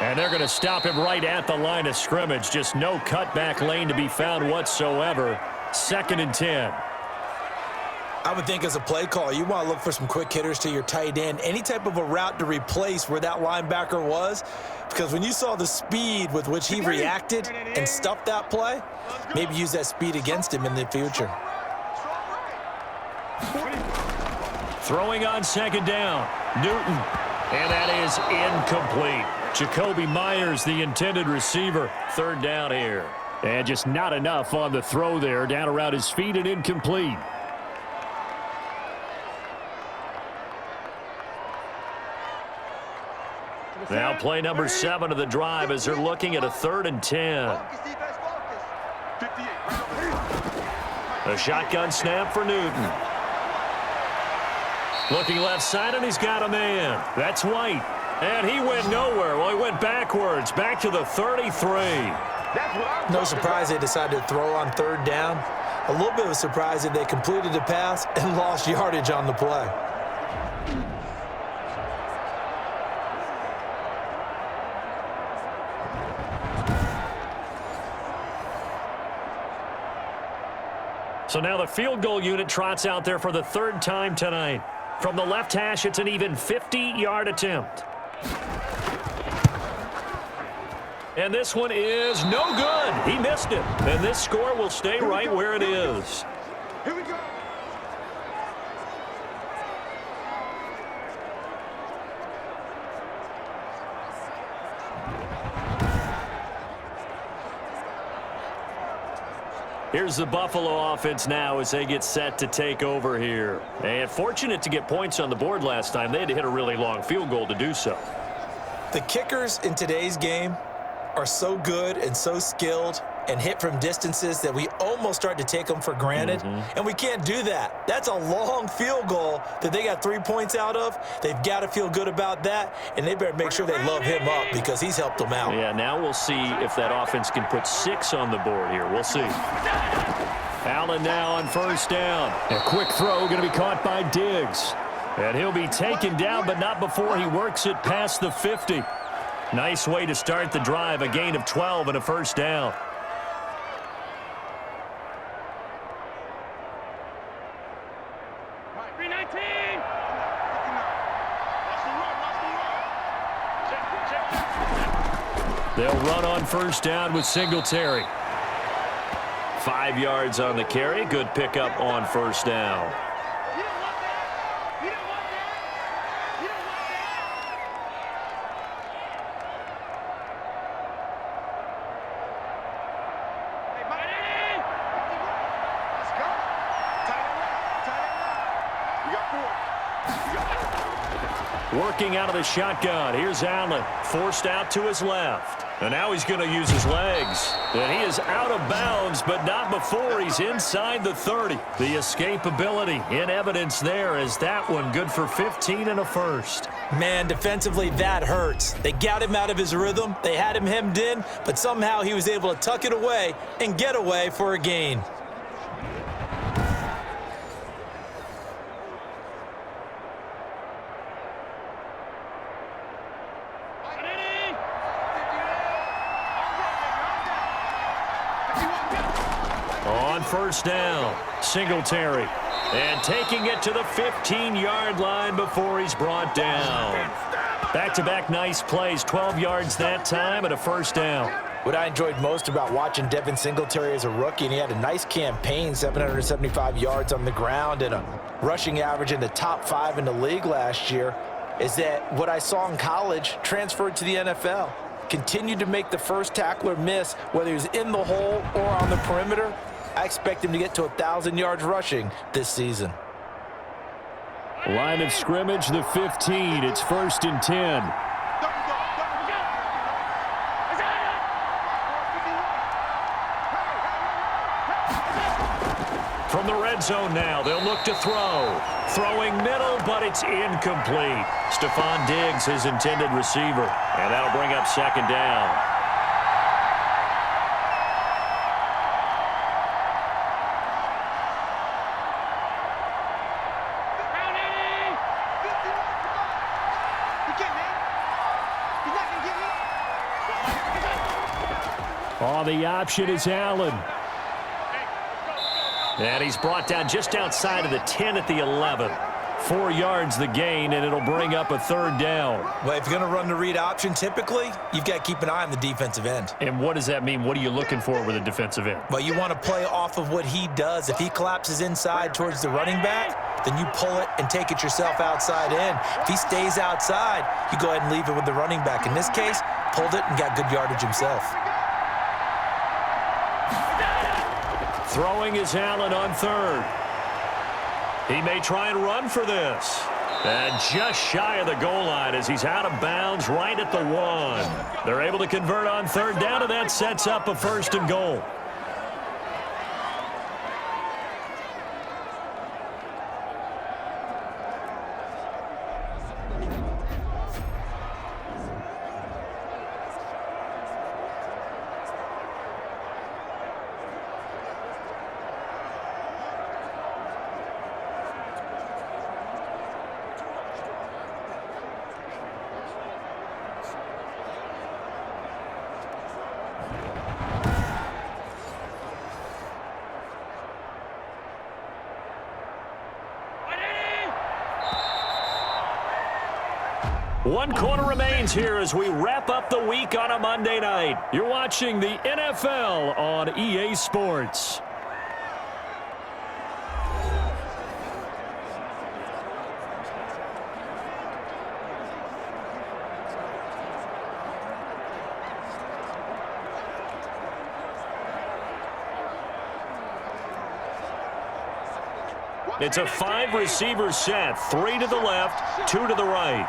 And they're going to stop him right at the line of scrimmage. Just no cutback lane to be found whatsoever. 2nd and 10. I would think as a play call, you want to look for some quick hitters to your tight end. Any type of a route to replace where that linebacker was. Because when you saw the speed with which he reacted and stuffed that play, maybe use that speed against him in the future. Throwing on 2nd down. Newton. And that is incomplete. Jacoby Myers, the intended receiver. 3rd down here. And just not enough on the throw there. Down around his feet and incomplete. Now play number 7 of the drive as they're looking at a 3rd and 10. A shotgun snap for Newton. Looking left side, and he's got a man. That's White. And he went nowhere. Well, he went backwards, back to the 33. No surprise they decided to throw on 3rd down. A little bit of a surprise that they completed the pass and lost yardage on the play. So now the field goal unit trots out there for the 3rd time tonight. From the left hash, it's an even 50-yard attempt. And this one is no good. He missed it. And this score will stay right where it is. Here we go. Here's the Buffalo offense now as they get set to take over here. And fortunate to get points on the board last time. They had to hit a really long field goal to do so. The kickers in today's game are so good and so skilled and hit from distances that we almost start to take them for granted. And we can't do that. That's a long field goal that they got 3 points out of. They've got to feel good about that, and they better make sure they love him up because he's helped them out. Yeah, now we'll see if that offense can put 6 on the board here. We'll see. Allen now on 1st down. A quick throw going to be caught by Diggs. And he'll be taken down, but not before he works it past the 50. Nice way to start the drive, a gain of 12 and a 1st down. 319. Watch the run. Check. They'll run on first down with Singletary. 5 yards on the carry. Good pickup on first down. You don't want that. You don't want that. You don't want that. Hey, Madden. Let's go. Tight end left. We got 4. Working out of the shotgun. Here's Allen. Forced out to his left. And now he's going to use his legs. And he is out of bounds, but not before he's inside the 30. The escapability in evidence there as that one good for 15 and a first. Man, defensively, that hurts. They got him out of his rhythm. They had him hemmed in, but somehow he was able to tuck it away and get away for a gain. On first down, Singletary. And taking it to the 15-yard line before he's brought down. Back-to-back nice plays, 12 yards that time and a first down. What I enjoyed most about watching Devin Singletary as a rookie, and he had a nice campaign, 775 yards on the ground and a rushing average in the top 5 in the league last year, is that what I saw in college transferred to the NFL. Continued to make the first tackler miss, whether he was in the hole or on the perimeter. I expect him to get to 1,000 yards rushing this season. Line of scrimmage, the 15. It's 1st and 10. From the red zone now, they'll look to throw. Throwing middle, but it's incomplete. Stephon Diggs, his intended receiver. And that'll bring up second down. On the option is Allen. And he's brought down just outside of the 10 at the 11. 4 yards the gain, and it'll bring up a third down. Well, if you're going to run the read option, typically, you've got to keep an eye on the defensive end. And what does that mean? What are you looking for with a defensive end? Well, you want to play off of what he does. If he collapses inside towards the running back, then you pull it and take it yourself outside in. If he stays outside, you go ahead and leave it with the running back. In this case, pulled it and got good yardage himself. Throwing is Allen on third. He may try and run for this. And just shy of the goal line as he's out of bounds right at the 1. They're able to convert on third down, and that sets up a 1st and goal. One quarter remains here as we wrap up the week on a Monday night. You're watching the NFL on EA Sports. It's a 5-receiver set, 3 to the left, 2 to the right.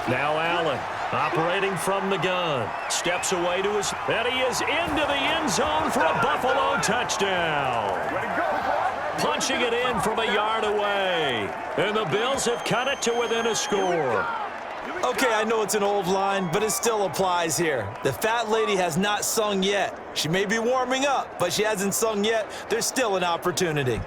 Now Allen, operating from the gun, steps away to his, and he is into the end zone for a Buffalo touchdown. Punching it in from a yard away, and the Bills have cut it to within a score. Okay, I know it's an old line, but it still applies here. The fat lady has not sung yet. She may be warming up, but she hasn't sung yet. There's still an opportunity.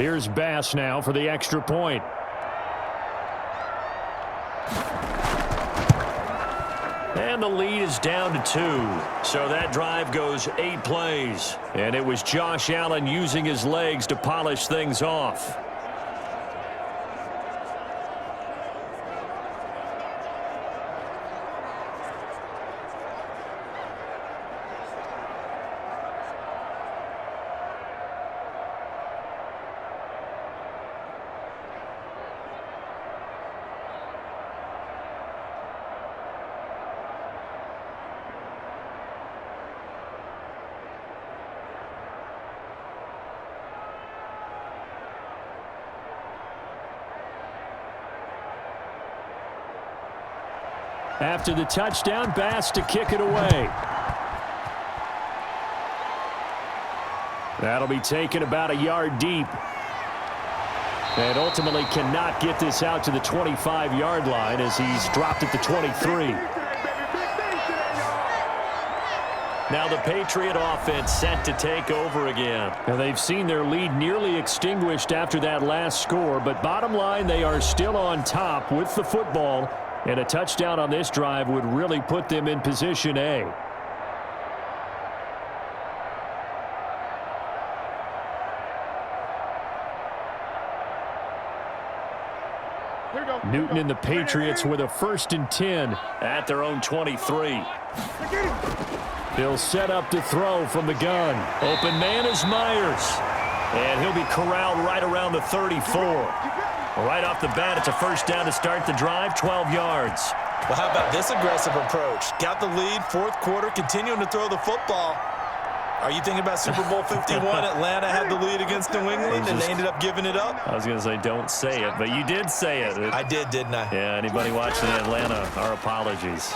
Here's Bass now for the extra point. And the lead is down to 2. So that drive goes 8 plays. And it was Josh Allen using his legs to polish things off. After the touchdown, Bass to kick it away. That'll be taken about a yard deep. And ultimately cannot get this out to the 25-yard line as he's dropped at the 23. Now the Patriot offense set to take over again. And they've seen their lead nearly extinguished after that last score, but bottom line, they are still on top with the football. And a touchdown on this drive would really put them in position A. Newton and the Patriots with a 1st and 10 at their own 23. He'll set up to throw from the gun. Open man is Myers. And he'll be corralled right around the 34. Right off the bat, it's a 1st down to start the drive, 12 yards. Well, how about this aggressive approach? Got the lead, 4th quarter, continuing to throw the football. Are you thinking about Super Bowl 51? Atlanta had the lead against New England, and they ended up giving it up? I was going to say don't say it, but you did say it. I did, didn't I? Yeah, anybody watching Atlanta, our apologies.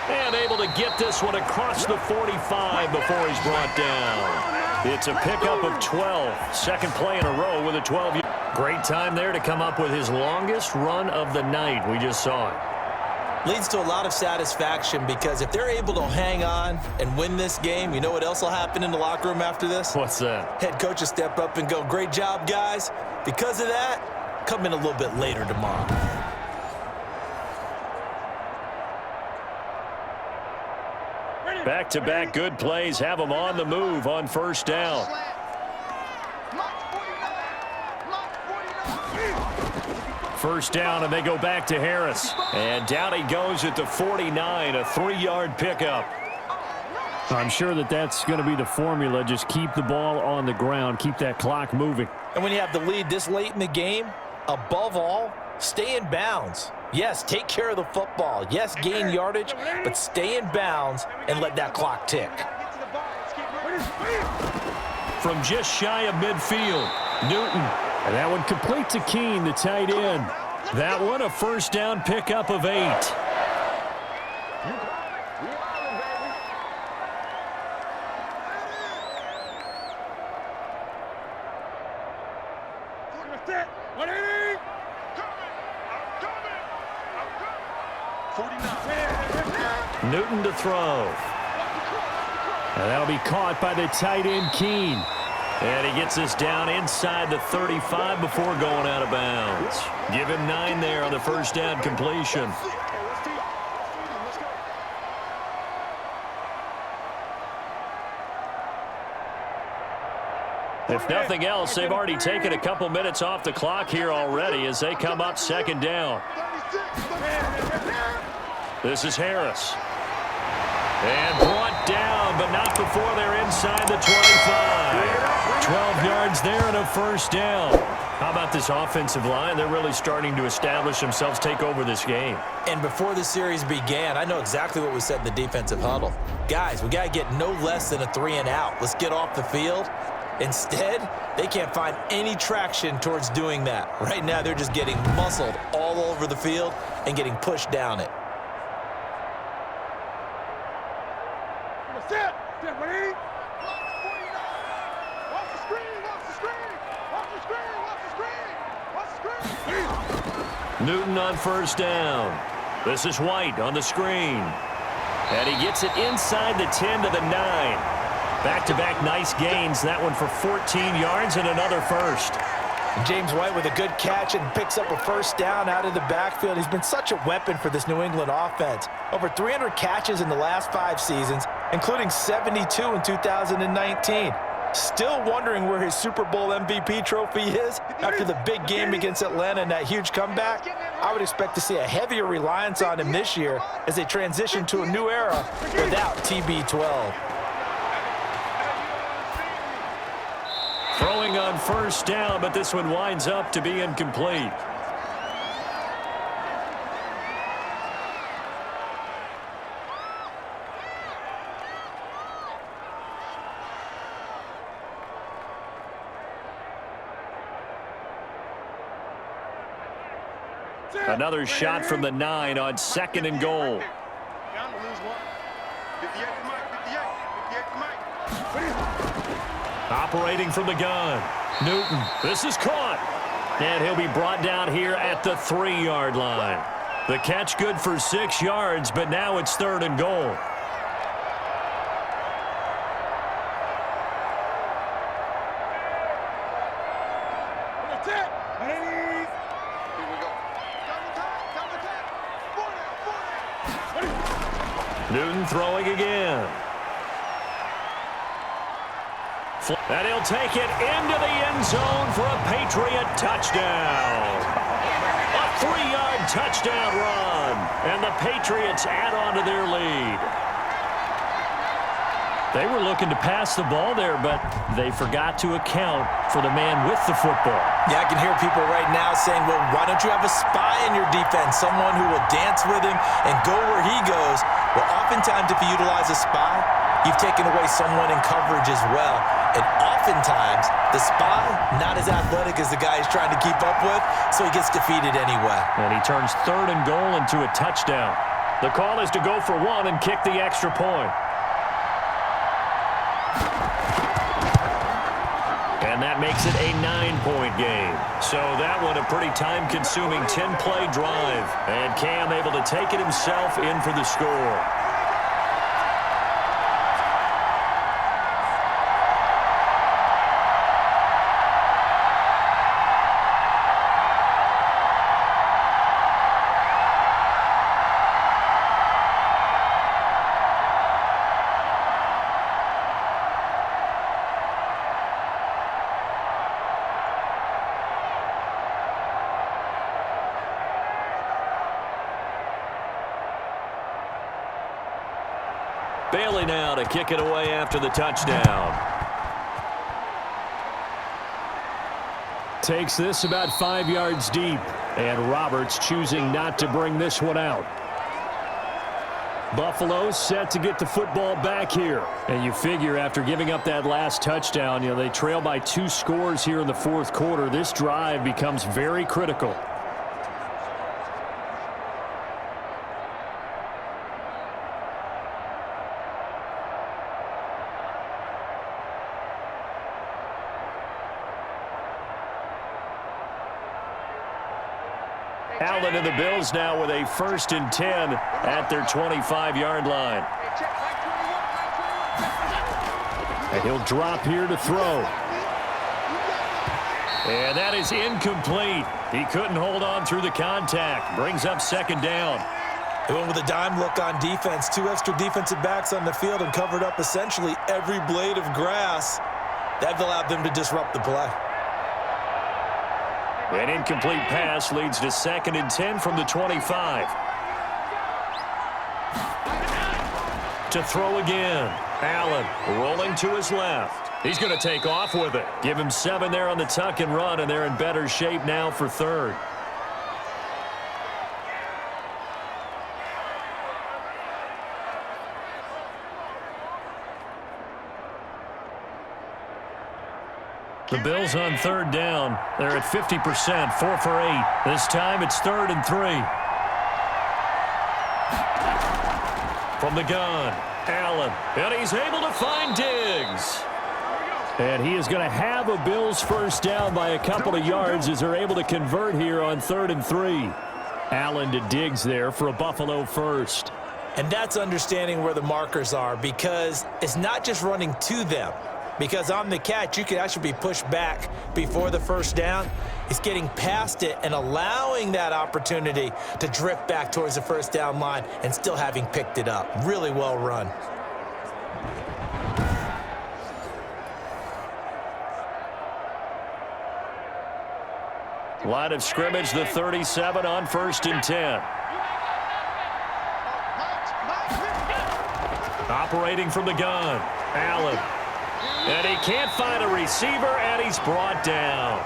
And able to get this one across the 45 before he's brought down. It's a pickup of 12. 2nd play in a row with a 12. Great time there to come up with his longest run of the night. We just saw it. Leads to a lot of satisfaction because if they're able to hang on and win this game, you know what else will happen in the locker room after this? What's that? Head coach will step up and go, great job, guys. Because of that, come in a little bit later tomorrow. Back-to-back good plays have them on the move on 1st down. First down, and they go back to Harris. And down he goes at the 49, a 3-yard pickup. I'm sure that's going to be the formula. Just keep the ball on the ground, keep that clock moving. And when you have the lead this late in the game, above all, stay in bounds. Yes, take care of the football. Yes, gain yardage, but stay in bounds and let that clock tick. From just shy of midfield, Newton. And that one complete to Keene, the tight end. That one a 1st down pickup of 8. Newton to throw. And that'll be caught by the tight end, Keene. And he gets this down inside the 35 before going out of bounds. Give him 9 there on the 1st down completion. If nothing else, they've already taken a couple minutes off the clock here already as they come up 2nd down. This is Harris. And brought down, but not before they're inside the 25. 12 yards there and a 1st down. How about this offensive line? They're really starting to establish themselves, take over this game. And before the series began, I know exactly what we said in the defensive huddle. Guys, we got to get no less than a 3-and-out. Let's get off the field. Instead, they can't find any traction towards doing that. Right now, they're just getting muscled all over the field and getting pushed down it. Newton on 1st down. This is White on the screen. And he gets it inside the 10 to the 9. Back-to-back nice gains. That one for 14 yards and another first. James White with a good catch and picks up a first down out of the backfield. He's been such a weapon for this New England offense. Over 300 catches in the last 5 seasons, including 72 in 2019. Still wondering where his Super Bowl MVP trophy is after the big game against Atlanta and that huge comeback. I would expect to see a heavier reliance on him this year as they transition to a new era without TB12. Throwing on first down, but this one winds up to be incomplete. Another shot from the 9 on 2nd and goal. Operating from the gun. Newton. This is caught. And he'll be brought down here at the 3-yard line. The catch good for 6 yards, but now it's 3rd and goal. Newton throwing again. And he'll take it into the end zone for a Patriot touchdown. A 3-yard touchdown run. And the Patriots add on to their lead. They were looking to pass the ball there, but they forgot to account for the man with the football. Yeah, I can hear people right now saying, well, why don't you have a spy in your defense, someone who will dance with him and go where he goes? Well, oftentimes if you utilize a spy, you've taken away someone in coverage as well. And oftentimes, the spy, not as athletic as the guy he's trying to keep up with, so he gets defeated anyway. And he turns 3rd and goal into a touchdown. The call is to go for 1 and kick the extra point. And that makes it a 9-point game. So that one a pretty time-consuming 10-play drive. And Cam able to take it himself in for the score. Bailey now to kick it away after the touchdown. Takes this about 5 yards deep. And Roberts choosing not to bring this one out. Buffalo set to get the football back here. And you figure after giving up that last touchdown, they trail by 2 scores here in the 4th quarter. This drive becomes very critical. Allen and the Bills now with a 1st and 10 at their 25-yard line. And he'll drop here to throw. And that is incomplete. He couldn't hold on through the contact. Brings up 2nd down. They went with a dime look on defense. 2 extra defensive backs on the field and covered up essentially every blade of grass. That allowed them to disrupt the play. An incomplete pass leads to 2nd and 10 from the 25. To throw again. Allen rolling to his left. He's going to take off with it. Give him 7 there on the tuck and run, and they're in better shape now for 3rd. The Bills on 3rd down. They're at 50%, 4 for 8. This time it's 3rd and 3. From the gun, Allen. And he's able to find Diggs. And he is going to have a Bills 1st down by a couple of yards as they're able to convert here on 3rd and 3. Allen to Diggs there for a Buffalo 1st. And that's understanding where the markers are, because it's not just running to them. Because on the catch, you could actually be pushed back before the first down. It's getting past it and allowing that opportunity to drift back towards the first down line and still having picked it up. Really well run. Line of scrimmage, the 37 on 1st and 10. Operating from the gun, Allen. And he can't find a receiver, and he's brought down.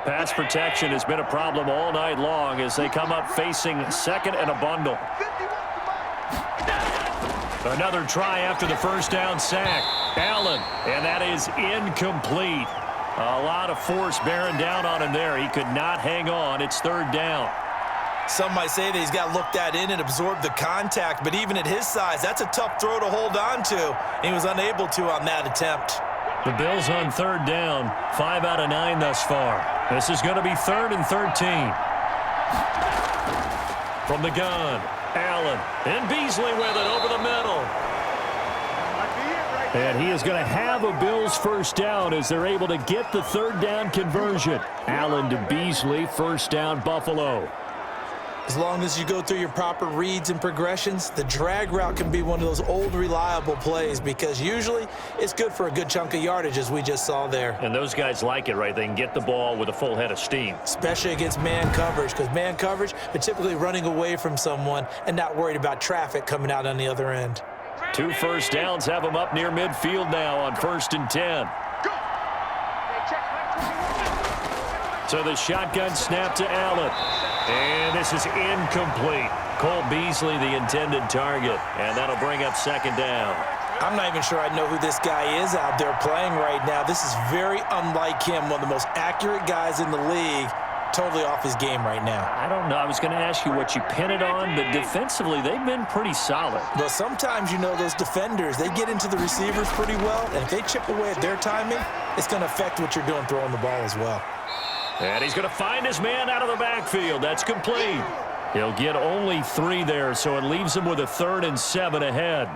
Pass protection has been a problem all night long as they come up facing second and a bundle. Another try after the first down sack. Allen, and that is incomplete. A lot of force bearing down on him there. He could not hang on. It's 3rd down. Some might say that he's got to look that in and absorb the contact, but even at his size, that's a tough throw to hold on to. He was unable to on that attempt. The Bills on 3rd down, 5 out of 9 thus far. This is going to be 3rd and 13. From the gun, Allen, and Beasley with it over the middle. And he is going to have a Bills first down as they're able to get the 3rd down conversion. Allen to Beasley, first down Buffalo. As long as you go through your proper reads and progressions, the drag route can be one of those old reliable plays because usually it's good for a good chunk of yardage, as we just saw there. And those guys like it, right? They can get the ball with a full head of steam. Especially against man coverage, because man coverage, they're typically running away from someone and not worried about traffic coming out on the other end. 2 first downs have them up near midfield now on 1st and 10. So the shotgun snap to Allen. And this is incomplete. Cole Beasley, the intended target. And that'll bring up 2nd down. I'm not even sure I know who this guy is out there playing right now. This is very unlike him, one of the most accurate guys in the league. Totally off his game right now. I don't know. I was going to ask you what you pin it on, but defensively, they've been pretty solid. But sometimes, you know, those defenders, they get into the receivers pretty well, and if they chip away at their timing, it's going to affect what you're doing throwing the ball as well. And he's going to find his man out of the backfield. That's complete. He'll get only 3 there, so it leaves him with a 3rd and 7 ahead.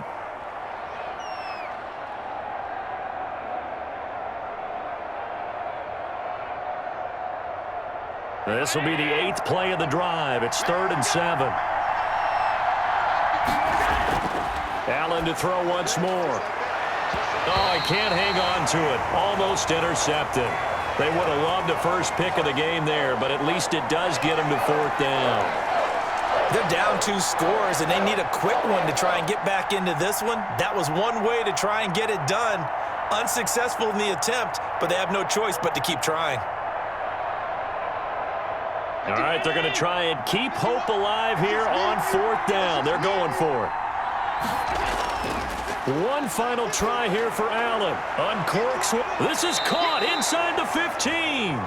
This will be the 8th play of the drive. It's 3rd and 7. Allen to throw once more. Oh, he can't hang on to it. Almost intercepted. They would have loved the first pick of the game there, but at least it does get them to 4th down. They're down 2 scores, and they need a quick one to try and get back into this one. That was one way to try and get it done. Unsuccessful in the attempt, but they have no choice but to keep trying. All right, they're going to try and keep hope alive here on 4th down. They're going for it. One final try here for Allen. Uncorks. This is caught inside the 15.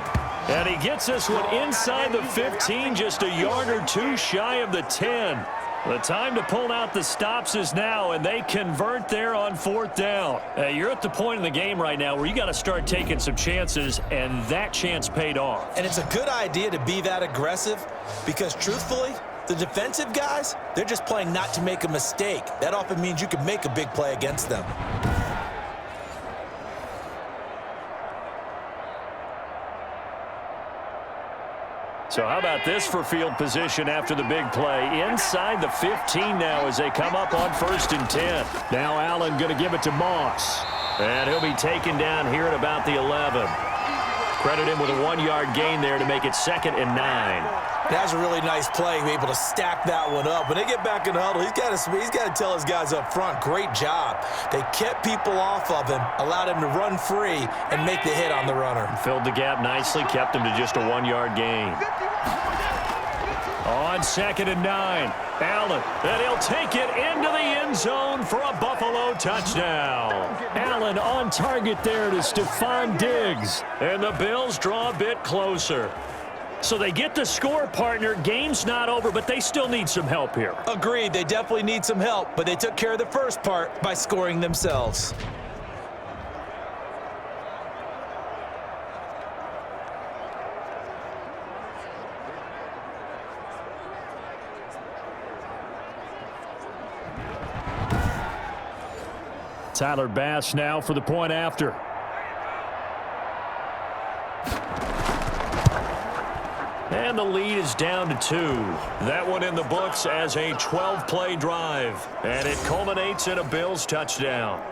And he gets this one inside the 15, just a yard or 2 shy of the 10. The time to pull out the stops is now, and they convert there on 4th down. You're at the point in the game right now where you got to start taking some chances, and that chance paid off. And it's a good idea to be that aggressive because, truthfully, the defensive guys, they're just playing not to make a mistake. That often means you can make a big play against them. So how about this for field position after the big play? Inside the 15 now as they come up on 1st and 10. Now Allen going to give it to Moss. And he'll be taken down here at about the 11. Credit him with a 1-yard gain there to make it 2nd and 9. That's a really nice play, be able to stack that one up. When they get back in the huddle, he's got to tell his guys up front, great job. They kept people off of him, allowed him to run free, and make the hit on the runner. Filled the gap nicely, kept him to just a 1-yard gain. On 2nd and 9, Allen, and he'll take it into the end zone for a Buffalo touchdown. Allen on target there to Stephon Diggs, and the Bills draw a bit closer. So they get the score, partner. Game's not over, but they still need some help here. Agreed, they definitely need some help, but they took care of the first part by scoring themselves. Tyler Bass now for the point after. And the lead is down to 2. That one in the books as a 12-play drive. And it culminates in a Bills touchdown.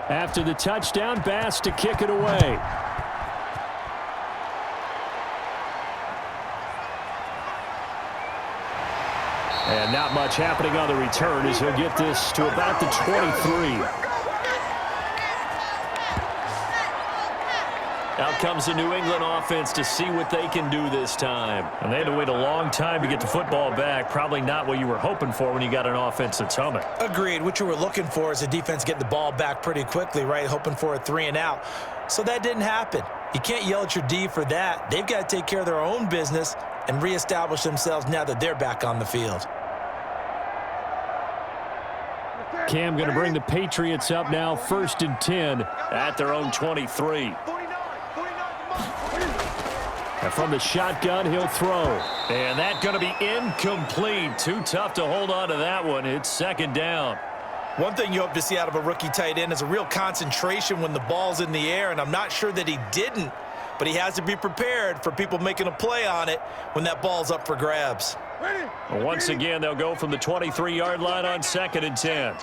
After the touchdown, Bass to kick it away. And not much happening on the return as he'll get this to about the 23. Out comes the New England offense to see what they can do this time. And they had to wait a long time to get the football back. Probably not what you were hoping for when you got an offense that's humming. Agreed. What you were looking for is a defense getting the ball back pretty quickly, right? Hoping for a 3 and out. So that didn't happen. You can't yell at your D for that. They've got to take care of their own business and reestablish themselves now that they're back on the field. Cam going to bring the Patriots up now, 1st and 10 at their own 23. And from the shotgun, he'll throw. And that's going to be incomplete. Too tough to hold on to that one. It's 2nd down. One thing you hope to see out of a rookie tight end is a real concentration when the ball's in the air, and I'm not sure that he didn't, but he has to be prepared for people making a play on it when that ball's up for grabs. Once again, they'll go from the 23-yard line on 2nd and 10.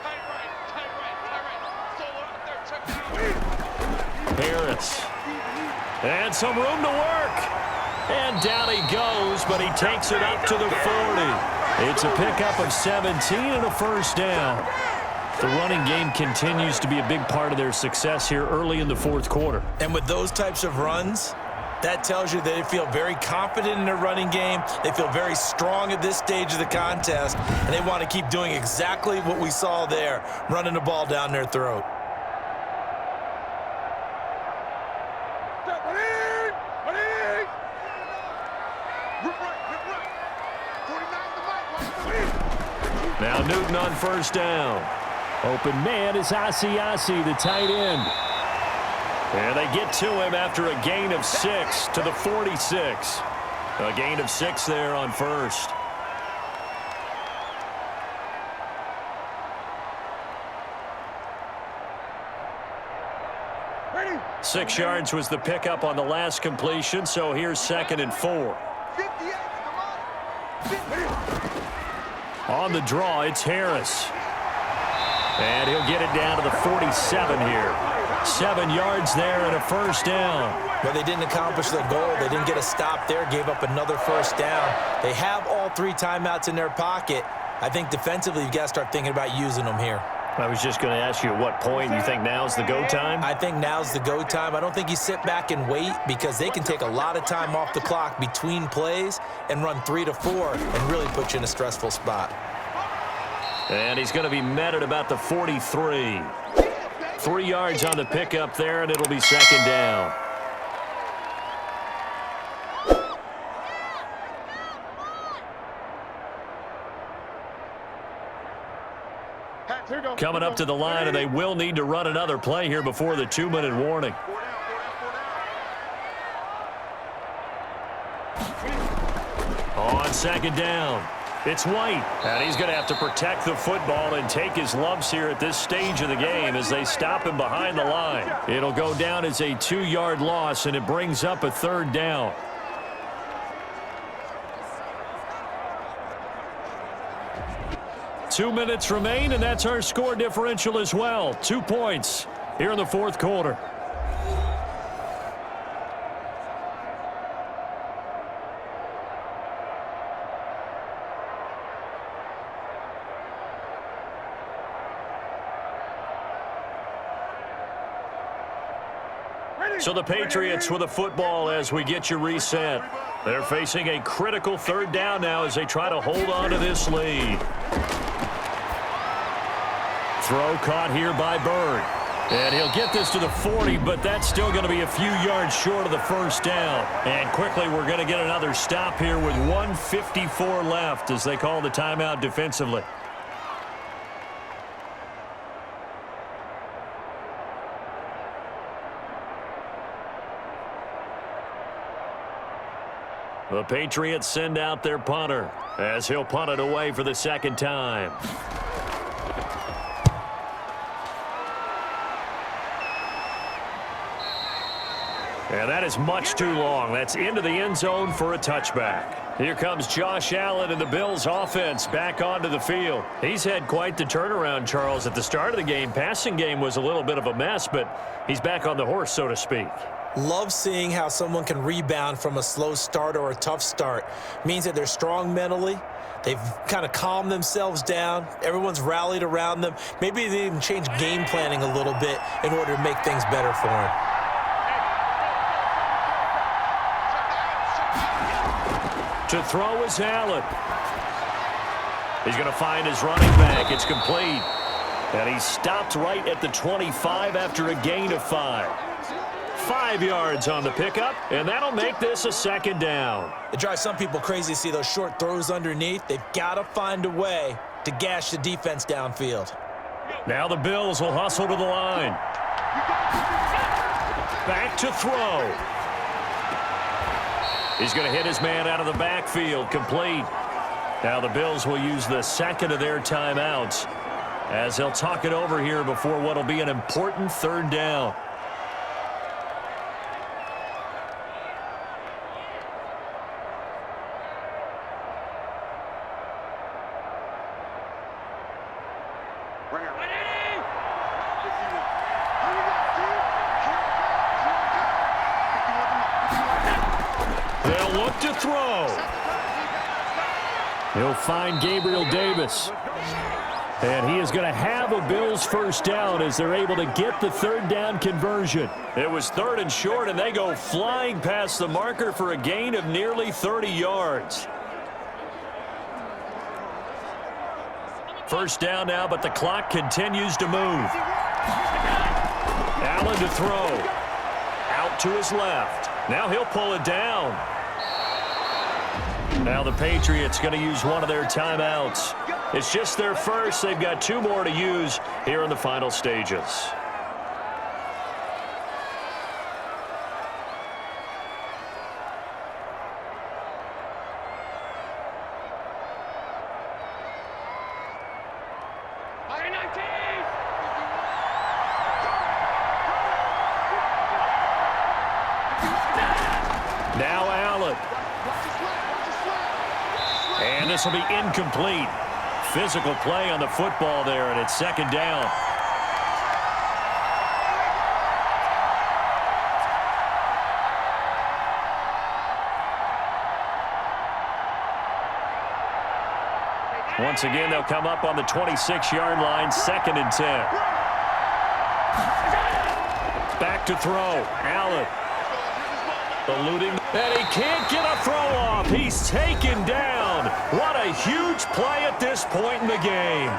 Harris. And some room to work. And down he goes, but he takes it up to the 40. It's a pickup of 17 and a 1st down. The running game continues to be a big part of their success here early in the 4th quarter. And with those types of runs, that tells you that they feel very confident in their running game. They feel very strong at this stage of the contest, and they want to keep doing exactly what we saw there, running the ball down their throat. Now Newton on 1st down. Open man is Asiasi, the tight end. And they get to him after a gain of 6 to the 46. A gain of 6 there on 1st. Ready? 6 yards was the pickup on the last completion, so here's 2nd and 4. 58, come on. On the draw, it's Harris. And he'll get it down to the 47 here. 7 yards there and a 1st down. Well, they didn't accomplish their goal. They didn't get a stop there, gave up another 1st down. They have all 3 timeouts in their pocket. I think defensively, you've got to start thinking about using them here. I was just going to ask you at what point you think now's the go time? I think now's the go time. I don't think you sit back and wait because they can take a lot of time off the clock between plays and run 3 to 4 and really put you in a stressful spot. And he's going to be met at about the 43. 3 yards on the pickup there, and it'll be 2nd down. Coming up to the line, and they will need to run another play here before the 2-minute warning. On 2nd down, it's White, and he's going to have to protect the football and take his lumps here at this stage of the game as they stop him behind the line. It'll go down as a 2-yard loss, and it brings up a 3rd down. 2 minutes remain, and that's our score differential as well. 2 points here in the fourth quarter. So the Patriots with a football as we get you reset. They're facing a critical third down now as they try to hold on to this lead. Throw caught here by Bird. And he'll get this to the 40, but that's still going to be a few yards short of the first down. And quickly we're going to get another stop here with 1:54 left as they call the timeout defensively. The Patriots send out their punter as he'll punt it away for the second time. And that is much too long. That's into the end zone for a touchback. Here comes Josh Allen and the Bills offense back onto the field. He's had quite the turnaround, Charles. At the start of the game, passing game was a little bit of a mess, but he's back on the horse, so to speak. Love seeing how someone can rebound from a slow start or a tough start. Means that they're strong mentally. They've kind of calmed themselves down. Everyone's rallied around them. Maybe they even change game planning a little bit in order to make things better for them. To throw is Allen. He's going to find his running back. It's complete. And he stopped right at the 25 after a gain of 5. 5 yards on the pickup, and that'll make this a second down. It drives some people crazy to see those short throws underneath. They've got to find a way to gash the defense downfield. Now the Bills will hustle to the line. Back to throw. He's going to hit his man out of the backfield, complete. Now the Bills will use the second of their timeouts as they'll talk it over here before what will be an important third down. They'll look to throw. He'll find Gabriel Davis. And he is going to have a Bills first down as they're able to get the third down conversion. It was third and short, and they go flying past the marker for a gain of nearly 30 yards. First down now, but the clock continues to move. Allen to throw. Out to his left. Now he'll pull it down. Now the Patriots going to use one of their timeouts. It's just their first. They've got 2 more to use here in the final stages. Now Allen. And this will be incomplete. Physical play on the football there, and it's second down. Once again, they'll come up on the 26-yard line, 2nd and 10. Back to throw. Allen. Eluding, and he can't get a throw off. He's taken down. What a huge play at this point in the game.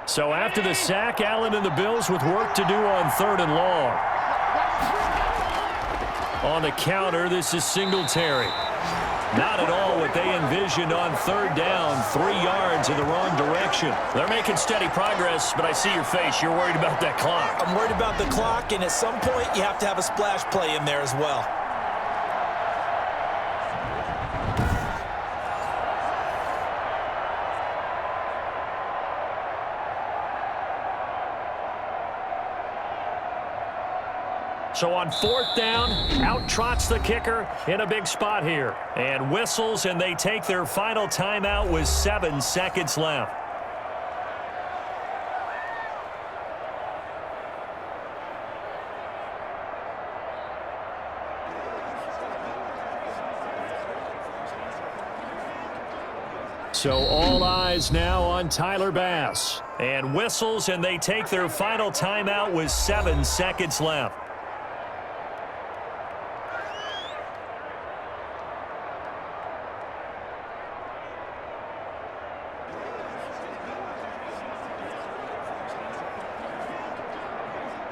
So after the sack, Allen and the Bills with work to do on 3rd and long. On the counter, this is Singletary. Not at all what they envisioned on 3rd down, 3 yards in the wrong direction. They're making steady progress, but I see your face. You're worried about that clock. I'm worried about the clock, and at some point, you have to have a splash play in there as well. So on 4th down, out trots the kicker in a big spot here. And whistles, and they take their final timeout with 7 seconds left. So all eyes now on Tyler Bass. And whistles, and they take their final timeout with 7 seconds left.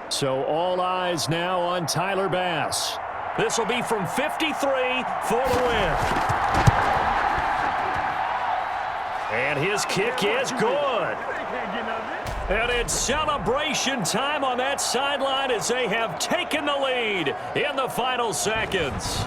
So all eyes now on Tyler Bass. This will be from 53 for the win. And his kick is good. And it's celebration time on that sideline as they have taken the lead in the final seconds.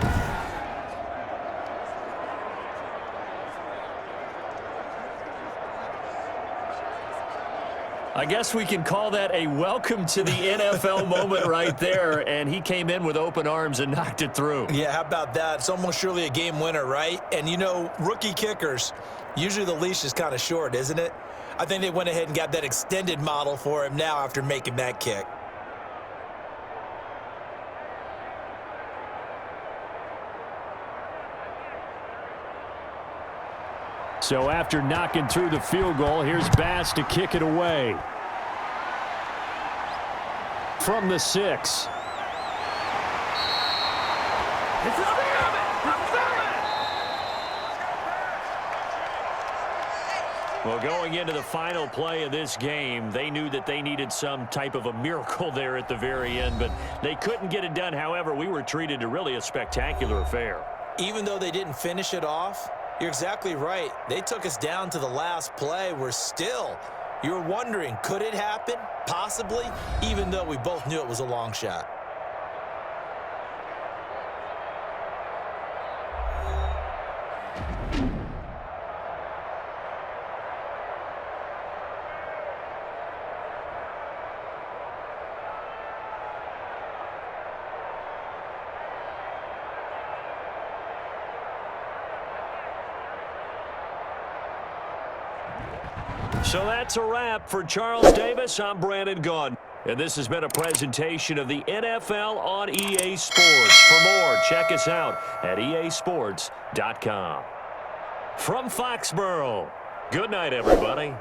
I guess we can call that a welcome to the NFL moment right there, and he came in with open arms and knocked it through. Yeah, how about that? It's almost surely a game winner, right? And, you know, rookie kickers, usually the leash is kind of short, isn't it? I think they went ahead and got that extended model for him now after making that kick. So after knocking through the field goal, here's Bass to kick it away. From the 6. Well, going into the final play of this game, they knew that they needed some type of a miracle there at the very end, but they couldn't get it done. However, we were treated to really a spectacular affair. Even though they didn't finish it off, you're exactly right. They took us down to the last play. We're still, you're wondering, could it happen? Possibly, even though we both knew it was a long shot. So that's a wrap for Charles Davis. I'm Brandon Gaudin. And this has been a presentation of the NFL on EA Sports. For more, check us out at easports.com. From Foxborough, good night, everybody.